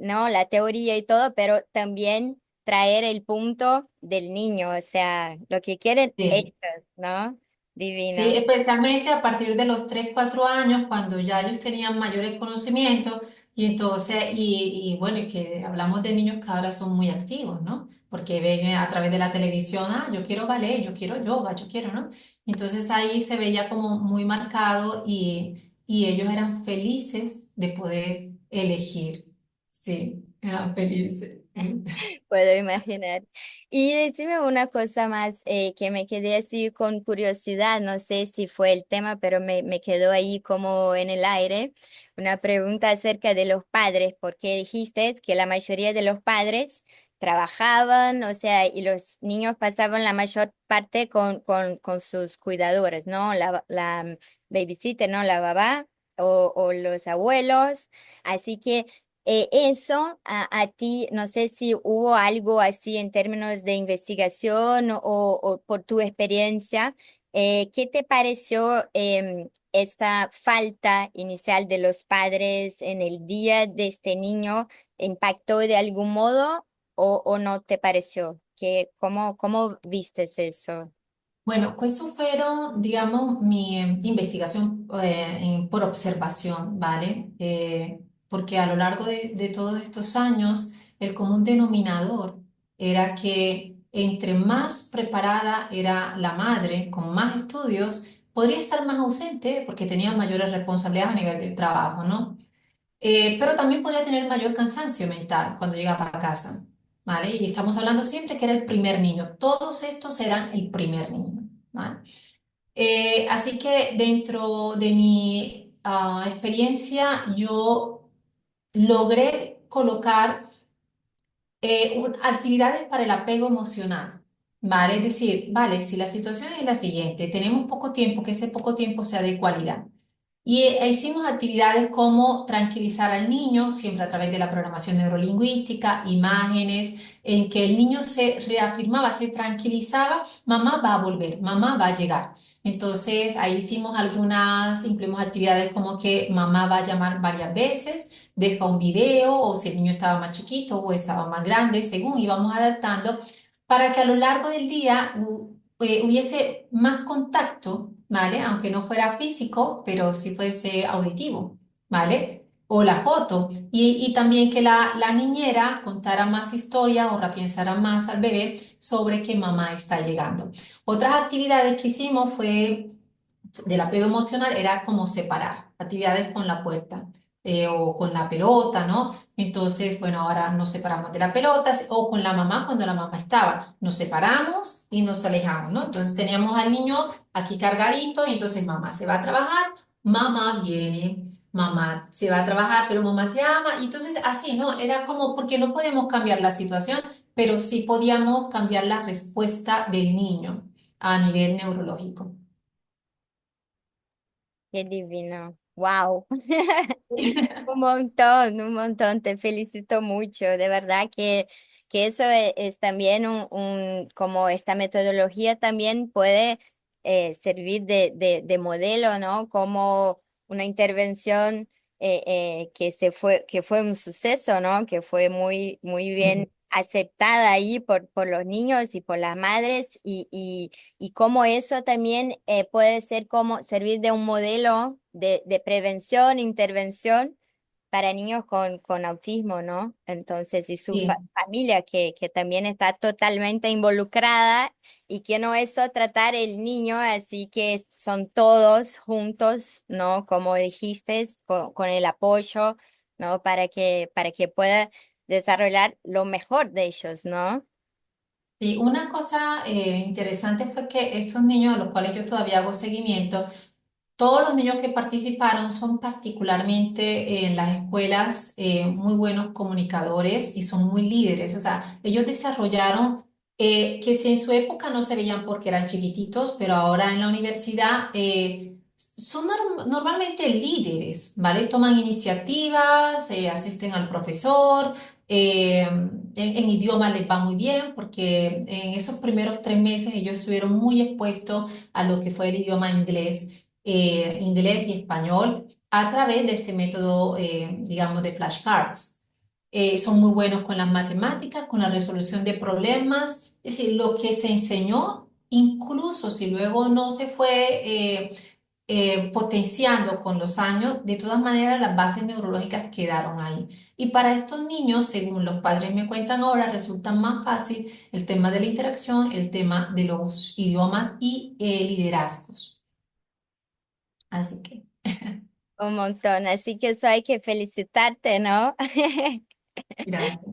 S1: ¿no? La teoría y todo, pero también traer el punto del niño, o sea, lo que quieren ellos,
S2: Sí.
S1: ¿no?
S2: Sí,
S1: Divino.
S2: especialmente a partir de los 3, 4 años, cuando ya ellos tenían mayores conocimientos, y entonces, y bueno, y que hablamos de niños que ahora son muy activos, ¿no? Porque ven a través de la televisión, yo quiero ballet, yo quiero yoga, yo quiero, ¿no? Entonces ahí se veía como muy marcado y ellos eran felices de poder elegir. Sí, eran felices.
S1: Puedo imaginar. Y decime una cosa más que me quedé así con curiosidad, no sé si fue el tema, pero me quedó ahí como en el aire. Una pregunta acerca de los padres, porque dijiste que la mayoría de los padres trabajaban, o sea, y los niños pasaban la mayor parte con sus cuidadores, ¿no? La babysitter, ¿no? La babá o los abuelos. Así que... eso a ti, no sé si hubo algo así en términos de investigación o por tu experiencia, ¿qué te pareció esta falta inicial de los padres en el día de este niño? ¿Impactó de algún modo o no te pareció? ¿Cómo vistes eso?
S2: Bueno, pues eso fueron, digamos, mi investigación por observación, ¿vale? Porque a lo largo de todos estos años, el común denominador era que entre más preparada era la madre, con más estudios, podría estar más ausente porque tenía mayores responsabilidades a nivel del trabajo, ¿no? Pero también podría tener mayor cansancio mental cuando llegaba a casa, ¿vale? Y estamos hablando siempre que era el primer niño. Todos estos eran el primer niño, ¿vale? Así que dentro de mi experiencia, yo logré colocar actividades para el apego emocional, ¿vale? Es decir, vale, si la situación es la siguiente, tenemos poco tiempo, que ese poco tiempo sea de cualidad. Y hicimos actividades como tranquilizar al niño, siempre a través de la programación neurolingüística, imágenes, en que el niño se reafirmaba, se tranquilizaba, mamá va a volver, mamá va a llegar. Entonces ahí incluimos actividades como que mamá va a llamar varias veces, deja un video, o si el niño estaba más chiquito o estaba más grande, según íbamos adaptando, para que a lo largo del día hubiese más contacto, ¿vale? Aunque no fuera físico, pero sí fuese auditivo, ¿vale? O la foto. Y también que la niñera contara más historias o repiensara más al bebé sobre que mamá está llegando. Otras actividades que hicimos fue del apego emocional, era como separar actividades con la puerta. O con la pelota, ¿no? Entonces, bueno, ahora nos separamos de la pelota o con la mamá cuando la mamá estaba. Nos separamos y nos alejamos, ¿no? Entonces teníamos al niño aquí cargadito y entonces mamá se va a trabajar, mamá viene, mamá se va a trabajar, pero mamá te ama. Y entonces así, ¿no? Era como porque no podemos cambiar la situación, pero sí podíamos cambiar la respuesta del niño a nivel neurológico.
S1: Qué divino. Wow. Un montón, te felicito mucho, de verdad que eso es también como esta metodología también puede servir de modelo, ¿no? Como una intervención que fue un suceso, ¿no? Que fue muy bien aceptada ahí por los niños y por las madres y cómo eso también puede ser como servir de un modelo de prevención, intervención para niños con autismo, ¿no? Entonces, y su
S2: Sí.
S1: familia que también está totalmente involucrada y que no es solo tratar el niño, así que son todos juntos, ¿no? Como dijiste, con el apoyo, ¿no? Para que pueda desarrollar lo mejor de ellos, ¿no?
S2: Sí, una cosa interesante fue que estos niños a los cuales yo todavía hago seguimiento, todos los niños que participaron son particularmente en las escuelas muy buenos comunicadores y son muy líderes. O sea, ellos desarrollaron que si en su época no se veían porque eran chiquititos, pero ahora en la universidad son normalmente líderes, ¿vale? Toman iniciativas, asisten al profesor. En idioma les va muy bien porque en esos primeros 3 meses ellos estuvieron muy expuestos a lo que fue el idioma inglés, inglés y español a través de este método, digamos, de flashcards. Son muy buenos con las matemáticas, con la resolución de problemas, es decir, lo que se enseñó, incluso si luego no se fue potenciando con los años, de todas maneras las bases neurológicas quedaron ahí. Y para estos niños, según los padres me cuentan ahora, resulta más fácil el tema de la interacción, el tema de los idiomas y liderazgos. Así que,
S1: Un montón, así que eso hay que felicitarte, ¿no?
S2: gracias.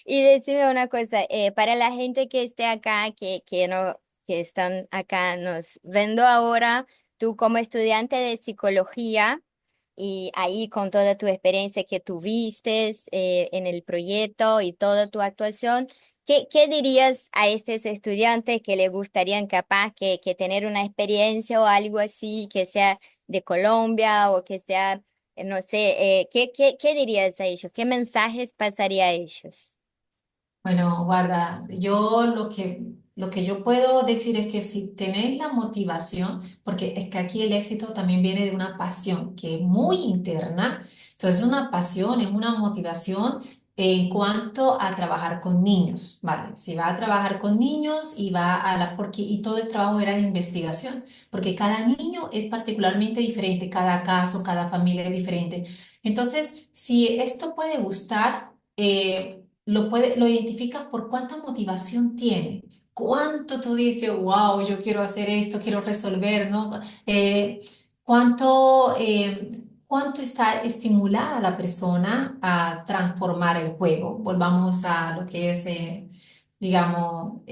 S1: Y decime una cosa, para la gente que esté acá, que no, que están acá nos viendo ahora, tú como estudiante de psicología y ahí con toda tu experiencia que tuviste en el proyecto y toda tu actuación, qué dirías a estos estudiantes que les gustarían capaz que tener una experiencia o algo así que sea de Colombia o que sea no sé, qué dirías a ellos? ¿Qué mensajes pasaría a ellos?
S2: Bueno, guarda, yo lo que yo puedo decir es que si tenéis la motivación, porque es que aquí el éxito también viene de una pasión que es muy interna, entonces una pasión, es una motivación en cuanto a trabajar con niños, ¿vale? Si va a trabajar con niños y va a porque y todo el trabajo era de investigación, porque cada niño es particularmente diferente, cada caso, cada familia es diferente. Entonces, si esto puede gustar, lo identificas por cuánta motivación tiene, cuánto tú dices, wow, yo quiero hacer esto, quiero resolver, ¿no? Eh, cuánto está estimulada la persona a transformar el juego. Volvamos a lo que es, digamos,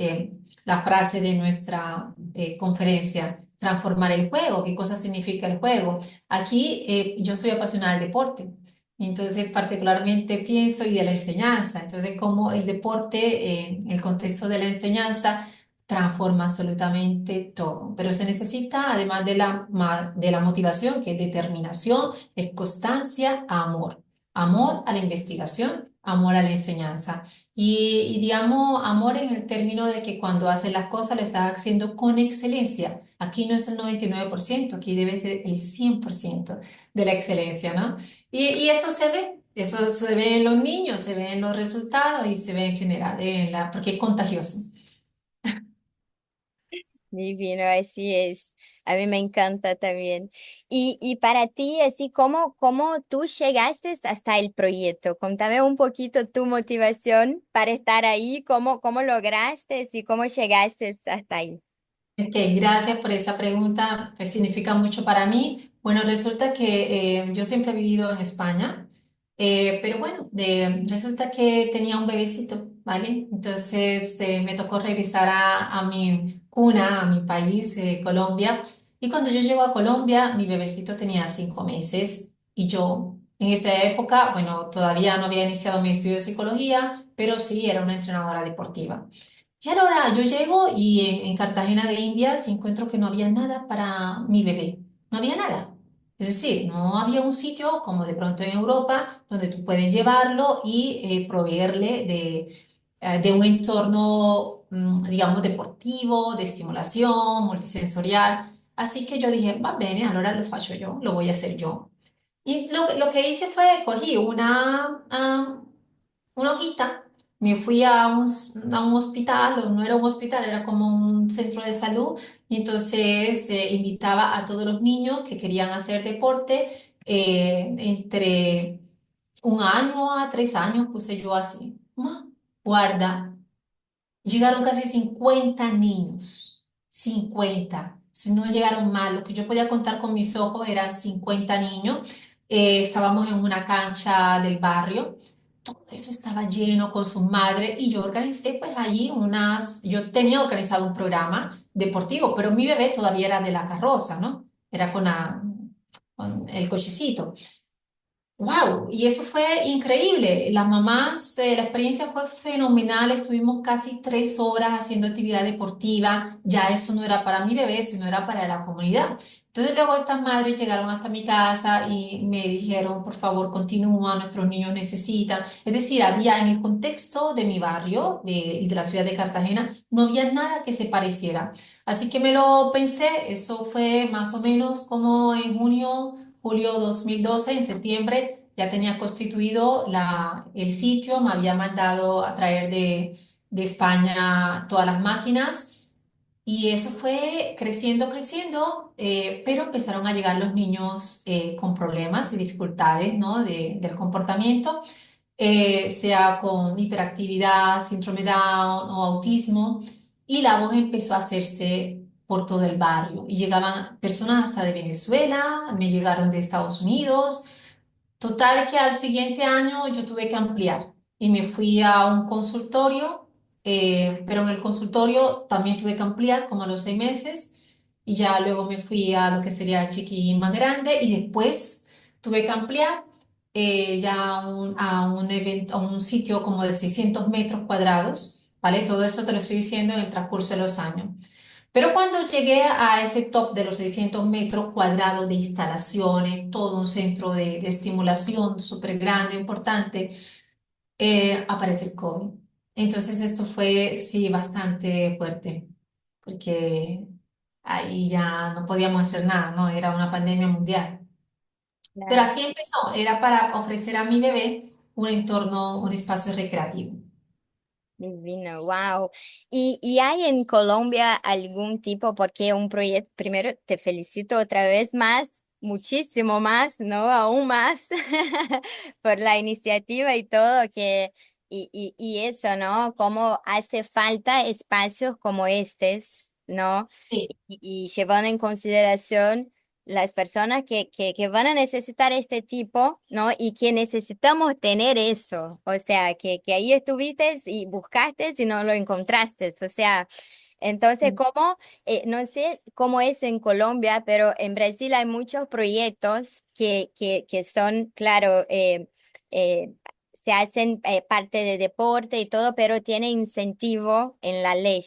S2: la frase de nuestra conferencia. Transformar el juego, ¿qué cosa significa el juego? Aquí yo soy apasionada del deporte. Entonces, particularmente pienso y de la enseñanza. Entonces, cómo el deporte, en el contexto de la enseñanza, transforma absolutamente todo. Pero se necesita, además de la motivación, que es determinación, es constancia, amor. Amor a la investigación, amor a la enseñanza. Y digamos, amor en el término de que cuando haces las cosas lo estás haciendo con excelencia. Aquí no es el 99%, aquí debe ser el 100% de la excelencia, ¿no? Y eso se ve en los niños, se ve en los resultados y se ve en general, porque es contagioso.
S1: Divino, así es. A mí me encanta también. Y para ti, así, cómo tú llegaste hasta el proyecto? Contame un poquito tu motivación para estar ahí, cómo lograste y cómo llegaste hasta ahí.
S2: Ok, gracias por esa pregunta, que significa mucho para mí. Bueno, resulta que yo siempre he vivido en España, pero bueno, resulta que tenía un bebecito, ¿vale? Entonces me tocó regresar a mi cuna, a mi país, Colombia. Y cuando yo llego a Colombia, mi bebecito tenía 5 meses y yo en esa época, bueno, todavía no había iniciado mi estudio de psicología, pero sí era una entrenadora deportiva. Y ahora yo llego y en Cartagena de Indias encuentro que no había nada para mi bebé. No había nada. Es decir, no había un sitio como de pronto en Europa donde tú puedes llevarlo y proveerle de un entorno digamos, deportivo, de estimulación, multisensorial. Así que yo dije, va bene, allora lo faccio yo, lo voy a hacer yo. Y lo que hice fue, cogí una hojita, me fui a un hospital, o no era un hospital, era como un centro de salud, y entonces invitaba a todos los niños que querían hacer deporte entre 1 año a 3 años, puse yo así. Guarda, llegaron casi 50 niños, 50. Si no llegaron más, lo que yo podía contar con mis ojos eran 50 niños. Estábamos en una cancha del barrio. Todo eso estaba lleno con su madre y yo organicé pues allí yo tenía organizado un programa deportivo, pero mi bebé todavía era de la carroza, ¿no? Era con el cochecito. Wow, y eso fue increíble. Las mamás, la experiencia fue fenomenal. Estuvimos casi 3 horas haciendo actividad deportiva. Ya eso no era para mi bebé, sino era para la comunidad. Entonces luego estas madres llegaron hasta mi casa y me dijeron, por favor, continúa, nuestros niños necesitan. Es decir, había en el contexto de mi barrio y de la ciudad de Cartagena, no había nada que se pareciera. Así que me lo pensé, eso fue más o menos como en julio 2012, en septiembre, ya tenía constituido el sitio, me había mandado a traer de España todas las máquinas y eso fue creciendo, creciendo, pero empezaron a llegar los niños con problemas y dificultades, ¿no? Del comportamiento, sea con hiperactividad, síndrome Down o autismo, y la voz empezó a hacerse por todo el barrio y llegaban personas hasta de Venezuela, me llegaron de Estados Unidos. Total que al siguiente año yo tuve que ampliar y me fui a un consultorio, pero en el consultorio también tuve que ampliar como a los 6 meses y ya luego me fui a lo que sería el chiquillín más grande y después tuve que ampliar ya a un evento, a un sitio como de 600 metros cuadrados, ¿vale? Todo eso te lo estoy diciendo en el transcurso de los años. Pero cuando llegué a ese top de los 600 metros cuadrados de instalaciones, todo un centro de estimulación súper grande, importante, aparece el COVID. Entonces esto fue, sí, bastante fuerte, porque ahí ya no podíamos hacer nada, ¿no? Era una pandemia mundial. Pero
S1: Claro.
S2: así empezó, era para ofrecer a mi bebé un entorno, un espacio recreativo.
S1: Divino, wow. Y hay en Colombia algún tipo, porque un proyecto, primero te felicito otra vez más, muchísimo más, ¿no? Aún más por la iniciativa y todo y eso, ¿no? Cómo hace falta espacios como estos, ¿no?
S2: Sí,
S1: Y llevando en consideración las personas que van a necesitar este tipo, ¿no? Y que necesitamos tener eso, o sea, que ahí estuviste y buscaste y no lo encontraste, o sea, entonces, ¿cómo? No sé cómo es en Colombia, pero en Brasil hay muchos proyectos que son, claro, eh, se hacen parte de deporte y todo, pero tiene incentivo en la ley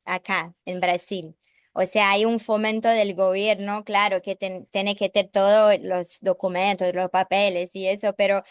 S1: acá en Brasil. O sea, hay un fomento del gobierno, claro, que tiene que tener todos los documentos, los papeles y eso, pero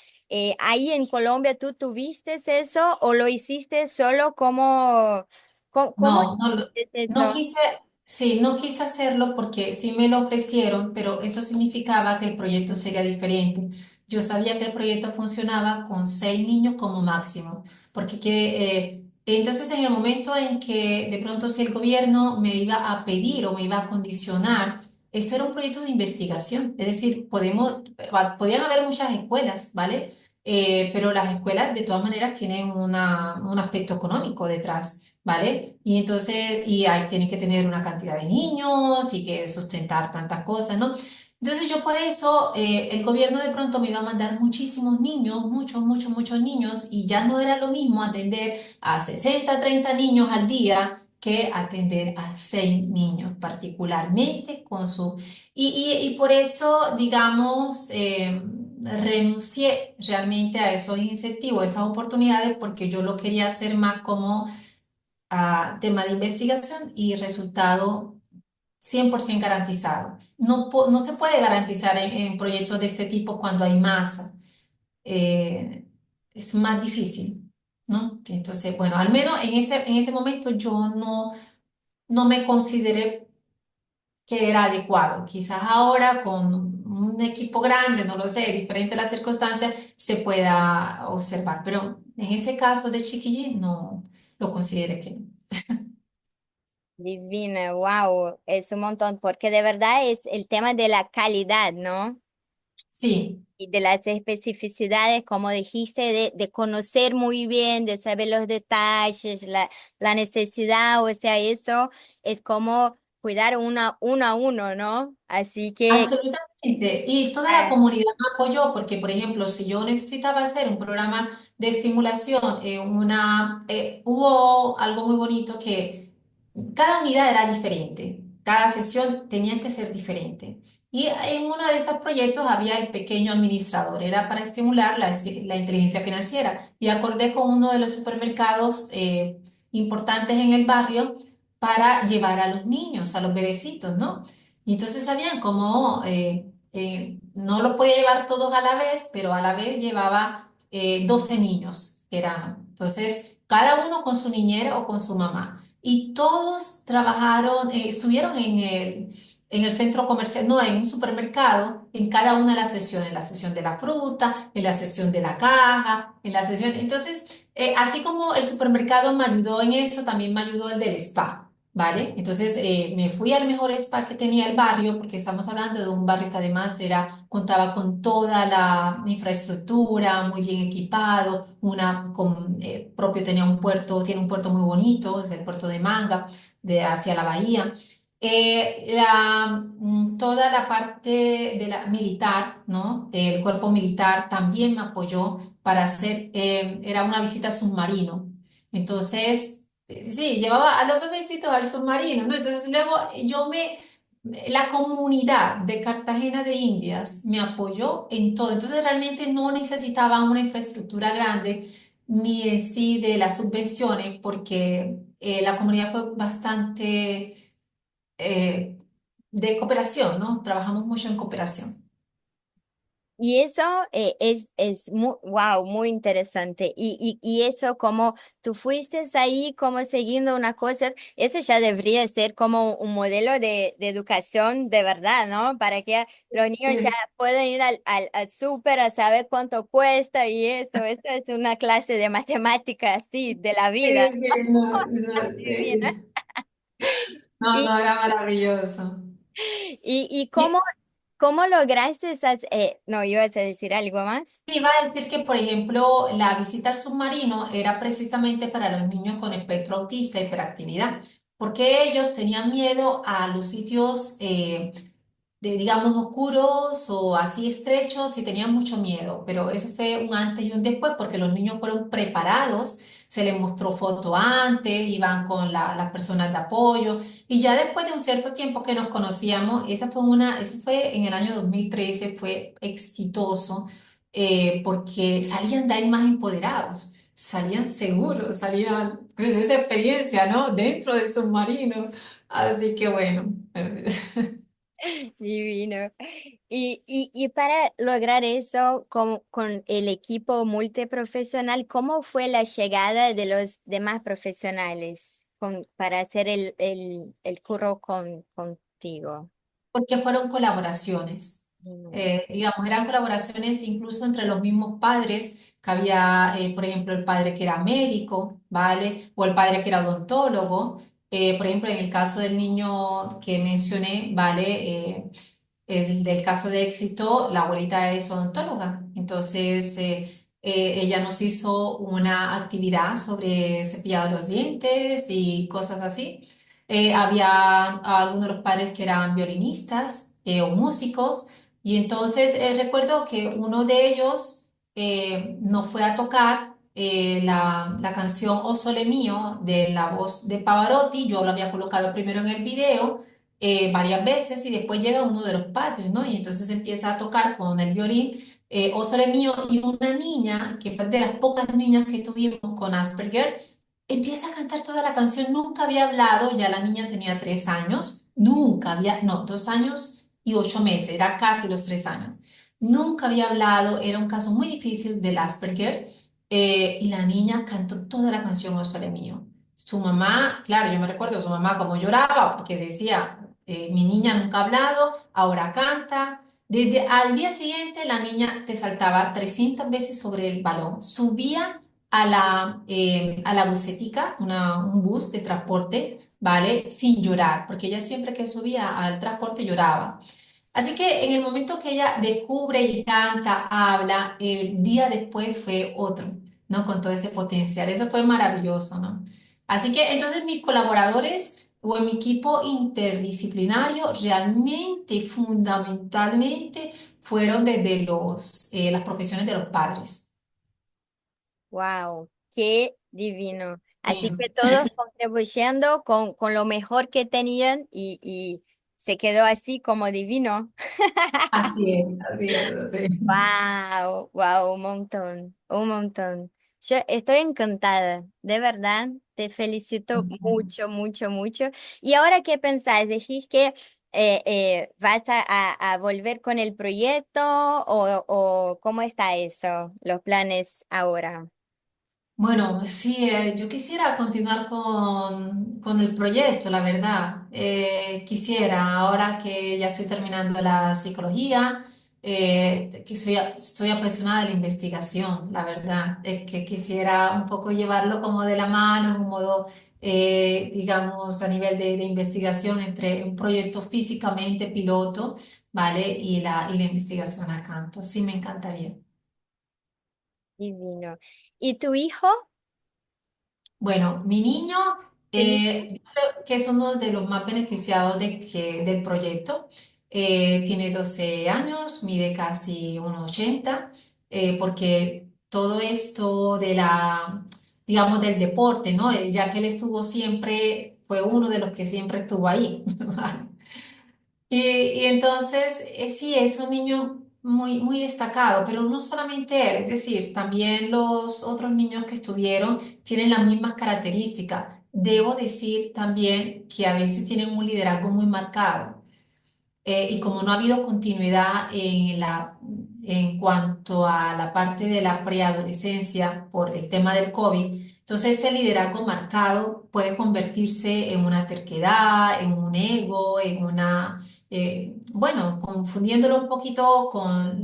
S1: ahí en Colombia, ¿tú tuviste eso o lo hiciste solo como, cómo
S2: no, no,
S1: hiciste
S2: no
S1: eso?
S2: quise, sí, no quise hacerlo porque sí me lo ofrecieron, pero eso significaba que el proyecto sería diferente. Yo sabía que el proyecto funcionaba con 6 niños como máximo, porque entonces en el momento en que de pronto si el gobierno me iba a pedir o me iba a condicionar, esto era un proyecto de investigación, es decir, podían haber muchas escuelas, ¿vale? Pero las escuelas de todas maneras tienen un aspecto económico detrás. ¿Vale? Y entonces, ahí tienen que tener una cantidad de niños y que sustentar tantas cosas, ¿no? Entonces yo por eso, el gobierno de pronto me iba a mandar muchísimos niños, muchos, muchos, muchos niños, y ya no era lo mismo atender a 60 30 niños al día que atender a 6 niños, particularmente con su... Y por eso, digamos, renuncié realmente a esos incentivos, a esas oportunidades, porque yo lo quería hacer más como tema de investigación y resultado 100% garantizado. No se puede garantizar en proyectos de este tipo cuando hay masa. Eh, es más difícil. ¿no? Entonces, bueno, al menos en ese momento yo no me consideré que era adecuado. Quizás ahora con un equipo grande, no lo sé, diferente a las circunstancias, se pueda observar, pero en ese caso de chiquillín no lo consideré que no.
S1: Divina, wow, es un montón, porque de verdad es el tema de la calidad, ¿no?
S2: Sí,
S1: Y de las especificidades, como dijiste, de conocer muy bien, de saber los detalles, la necesidad, o sea, eso es como cuidar uno a uno, ¿no? Así que,
S2: absolutamente. Y toda la
S1: ah,
S2: comunidad me apoyó porque, por ejemplo, si yo necesitaba hacer un programa de estimulación, hubo algo muy bonito que cada unidad era diferente, cada sesión tenía que ser diferente. Y en uno de esos proyectos había el pequeño administrador, era para estimular la inteligencia financiera. Y acordé con uno de los supermercados importantes en el barrio para llevar a los niños, a los bebecitos, ¿no? Y entonces sabían cómo no lo podía llevar todos a la vez, pero a la vez llevaba 12 niños, que eran. Entonces, cada uno con su niñera o con su mamá. Y todos trabajaron, estuvieron en el centro comercial, no, en un supermercado, en cada una de las sesiones, en la sesión de la fruta, en la sesión de la caja, en la sesión. Entonces, así como el supermercado me ayudó en eso, también me ayudó el del spa. ¿Vale? Entonces me fui al mejor spa que tenía el barrio, porque estamos hablando de un barrio que además contaba con toda la infraestructura, muy bien equipado, propio tenía un puerto, tiene un puerto muy bonito, es el puerto de Manga, hacia la bahía. Toda la parte de la militar, ¿no? El cuerpo militar también me apoyó para hacer, era una visita submarino. Entonces, sí, llevaba a los bebecitos al submarino, ¿no? Entonces luego la comunidad de Cartagena de Indias me apoyó en todo. Entonces realmente no necesitaba una infraestructura grande ni en sí de las subvenciones porque la comunidad fue bastante eh, de cooperación, ¿no? Trabajamos mucho en cooperación.
S1: y eso es muy, wow, muy interesante. Y eso, como tú fuiste ahí, como siguiendo una cosa, eso ya debería ser como un modelo de educación de verdad, ¿no? Para que los niños ya
S2: Sí,
S1: puedan ir al súper a saber cuánto cuesta y eso es una clase de matemáticas, sí, de la vida.
S2: sí, sí, no,
S1: Divina.
S2: no, no, era maravilloso.
S1: Y cómo lograste esas, no, ibas a decir algo más.
S2: Iba a decir que, por ejemplo, la visita al submarino era precisamente para los niños con espectro autista e hiperactividad, porque ellos tenían miedo a los sitios digamos, oscuros o así estrechos y tenían mucho miedo, pero eso fue un antes y un después porque los niños fueron preparados, se les mostró foto antes, iban con las personas de apoyo y ya después de un cierto tiempo que nos conocíamos, eso fue en el año 2013, fue exitoso porque salían de ahí más empoderados. Salían seguros, salían, pues esa experiencia, ¿no? Dentro del submarino. Así que bueno.
S1: Divino. Y para lograr eso con el equipo multiprofesional, ¿cómo fue la llegada de los demás profesionales para hacer el curro contigo?
S2: Porque fueron colaboraciones.
S1: Mm.
S2: Digamos, eran colaboraciones incluso entre los mismos padres, que había, por ejemplo, el padre que era médico, ¿vale? O el padre que era odontólogo. Por ejemplo, en el caso del niño que mencioné, ¿vale? Del caso de éxito, la abuelita es odontóloga. Entonces, ella nos hizo una actividad sobre cepillado de los dientes y cosas así. Había algunos de los padres que eran violinistas o músicos. Y entonces recuerdo que uno de ellos nos fue a tocar la canción O Sole Mio de la voz de Pavarotti. Yo lo había colocado primero en el video varias veces y después llega uno de los padres, ¿no? Y entonces empieza a tocar con el violín O Sole Mio y una niña, que fue de las pocas niñas que tuvimos con Asperger, empieza a cantar toda la canción, nunca había hablado, ya la niña tenía 3 años, nunca había, no, 2 años y 8 meses, era casi los 3 años. Nunca había hablado, era un caso muy difícil del Asperger y la niña cantó toda la canción O Sole Mío. Su mamá, claro, yo me recuerdo su mamá como lloraba porque decía, mi niña nunca ha hablado, ahora canta. Desde al día siguiente la niña te saltaba 300 veces sobre el balón, subía a la busetica, un bus de transporte, ¿vale? Sin llorar, porque ella siempre que subía al transporte lloraba. Así que en el momento que ella descubre y canta, habla, el día después fue otro, ¿no? Con todo ese potencial. Eso fue maravilloso, ¿no? Así que entonces mis colaboradores o en mi equipo interdisciplinario realmente, fundamentalmente, fueron desde las profesiones de los padres.
S1: Wow, qué divino. Así
S2: Sí,
S1: que todos contribuyendo con lo mejor que tenían y se quedó así como divino.
S2: así es, así es, así es.
S1: Wow, wow, un montón, un montón. Yo estoy encantada, de verdad, te felicito mucho, mucho, mucho. ¿Y ahora qué pensás? ¿Decís que vas a volver con el proyecto o cómo está eso, los planes ahora?
S2: Bueno, sí, yo quisiera continuar con el proyecto, la verdad. Quisiera, ahora que ya estoy terminando la psicología, estoy apasionada de la investigación, la verdad. Es que quisiera un poco llevarlo como de la mano, en un modo, digamos, a nivel de investigación entre un proyecto físicamente piloto, ¿vale? Y la investigación a canto. Sí, me encantaría.
S1: Divino. ¿Y tu hijo?
S2: Bueno, mi niño,
S1: Tu niño.
S2: yo creo que es uno de los más beneficiados del proyecto. Tiene 12 años, mide casi 1,80, porque todo esto digamos, del deporte, ¿no? Ya que él estuvo siempre, fue uno de los que siempre estuvo ahí. Y entonces, sí, es un niño muy, muy destacado, pero no solamente él, es decir, también los otros niños que estuvieron tienen las mismas características. Debo decir también que a veces tienen un liderazgo muy marcado. Y como no ha habido continuidad en cuanto a la parte de la preadolescencia por el tema del COVID, entonces ese liderazgo marcado puede convertirse en una terquedad, en un ego, bueno, confundiéndolo un poquito con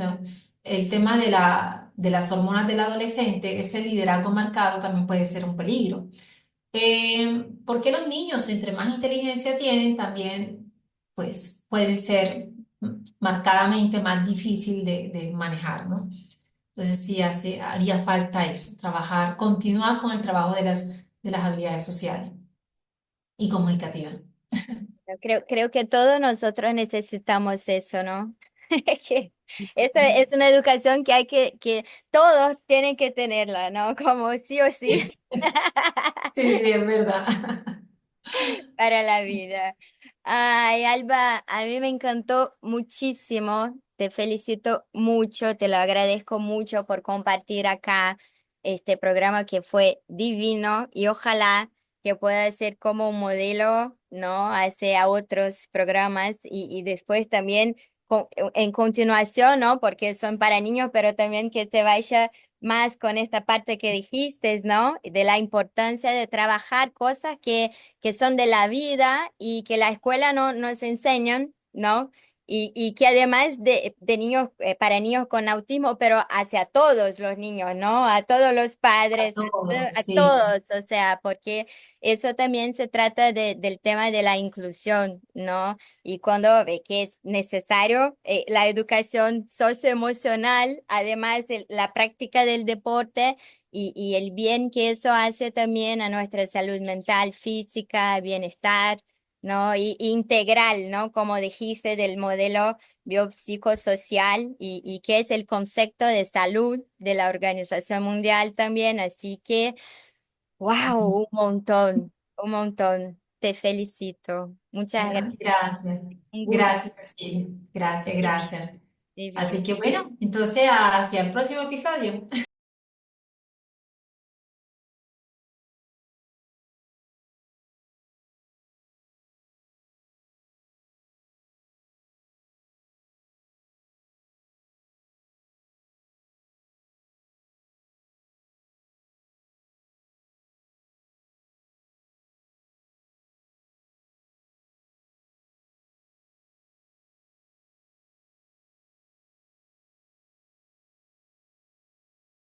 S2: el tema de las hormonas del adolescente, ese liderazgo marcado también puede ser un peligro. Porque los niños, entre más inteligencia tienen, también pues pueden ser marcadamente más difícil de manejar, ¿no? Entonces sí haría falta eso, trabajar, continuar con el trabajo de las habilidades sociales y comunicativas.
S1: Creo que todos nosotros necesitamos eso, ¿no? Que eso es una educación que que todos tienen que tenerla, ¿no? Como sí o sí
S2: Sí, sí, sí, es verdad.
S1: para la vida. Ay, Alba, a mí me encantó muchísimo. Te felicito mucho, te lo agradezco mucho por compartir acá este programa que fue divino y ojalá que pueda ser como un modelo, ¿no? Hacia otros programas y después también en continuación, ¿no? Porque son para niños, pero también que se vaya más con esta parte que dijiste, ¿no? De la importancia de trabajar cosas que son de la vida y que la escuela no nos enseñan, ¿no? Y que además de niños, para niños con autismo, pero hacia todos los niños, ¿no? A todos los
S2: A
S1: padres,
S2: todos,
S1: a
S2: sí.
S1: todos, o sea, porque eso también se trata del tema de la inclusión, ¿no? Y cuando ve que es necesario la educación socioemocional, además la práctica del deporte y el bien que eso hace también a nuestra salud mental, física, bienestar, ¿no? Y integral, ¿no? Como dijiste, del modelo biopsicosocial y que es el concepto de salud de la Organización Mundial también. Así que, wow, un montón, un montón. Te felicito. Muchas
S2: Bueno,
S1: gracias.
S2: gracias.
S1: Un gusto.
S2: Gracias, Cecilia. Gracias,
S1: Divino.
S2: gracias.
S1: Divino.
S2: Así que bueno, entonces hacia el próximo episodio.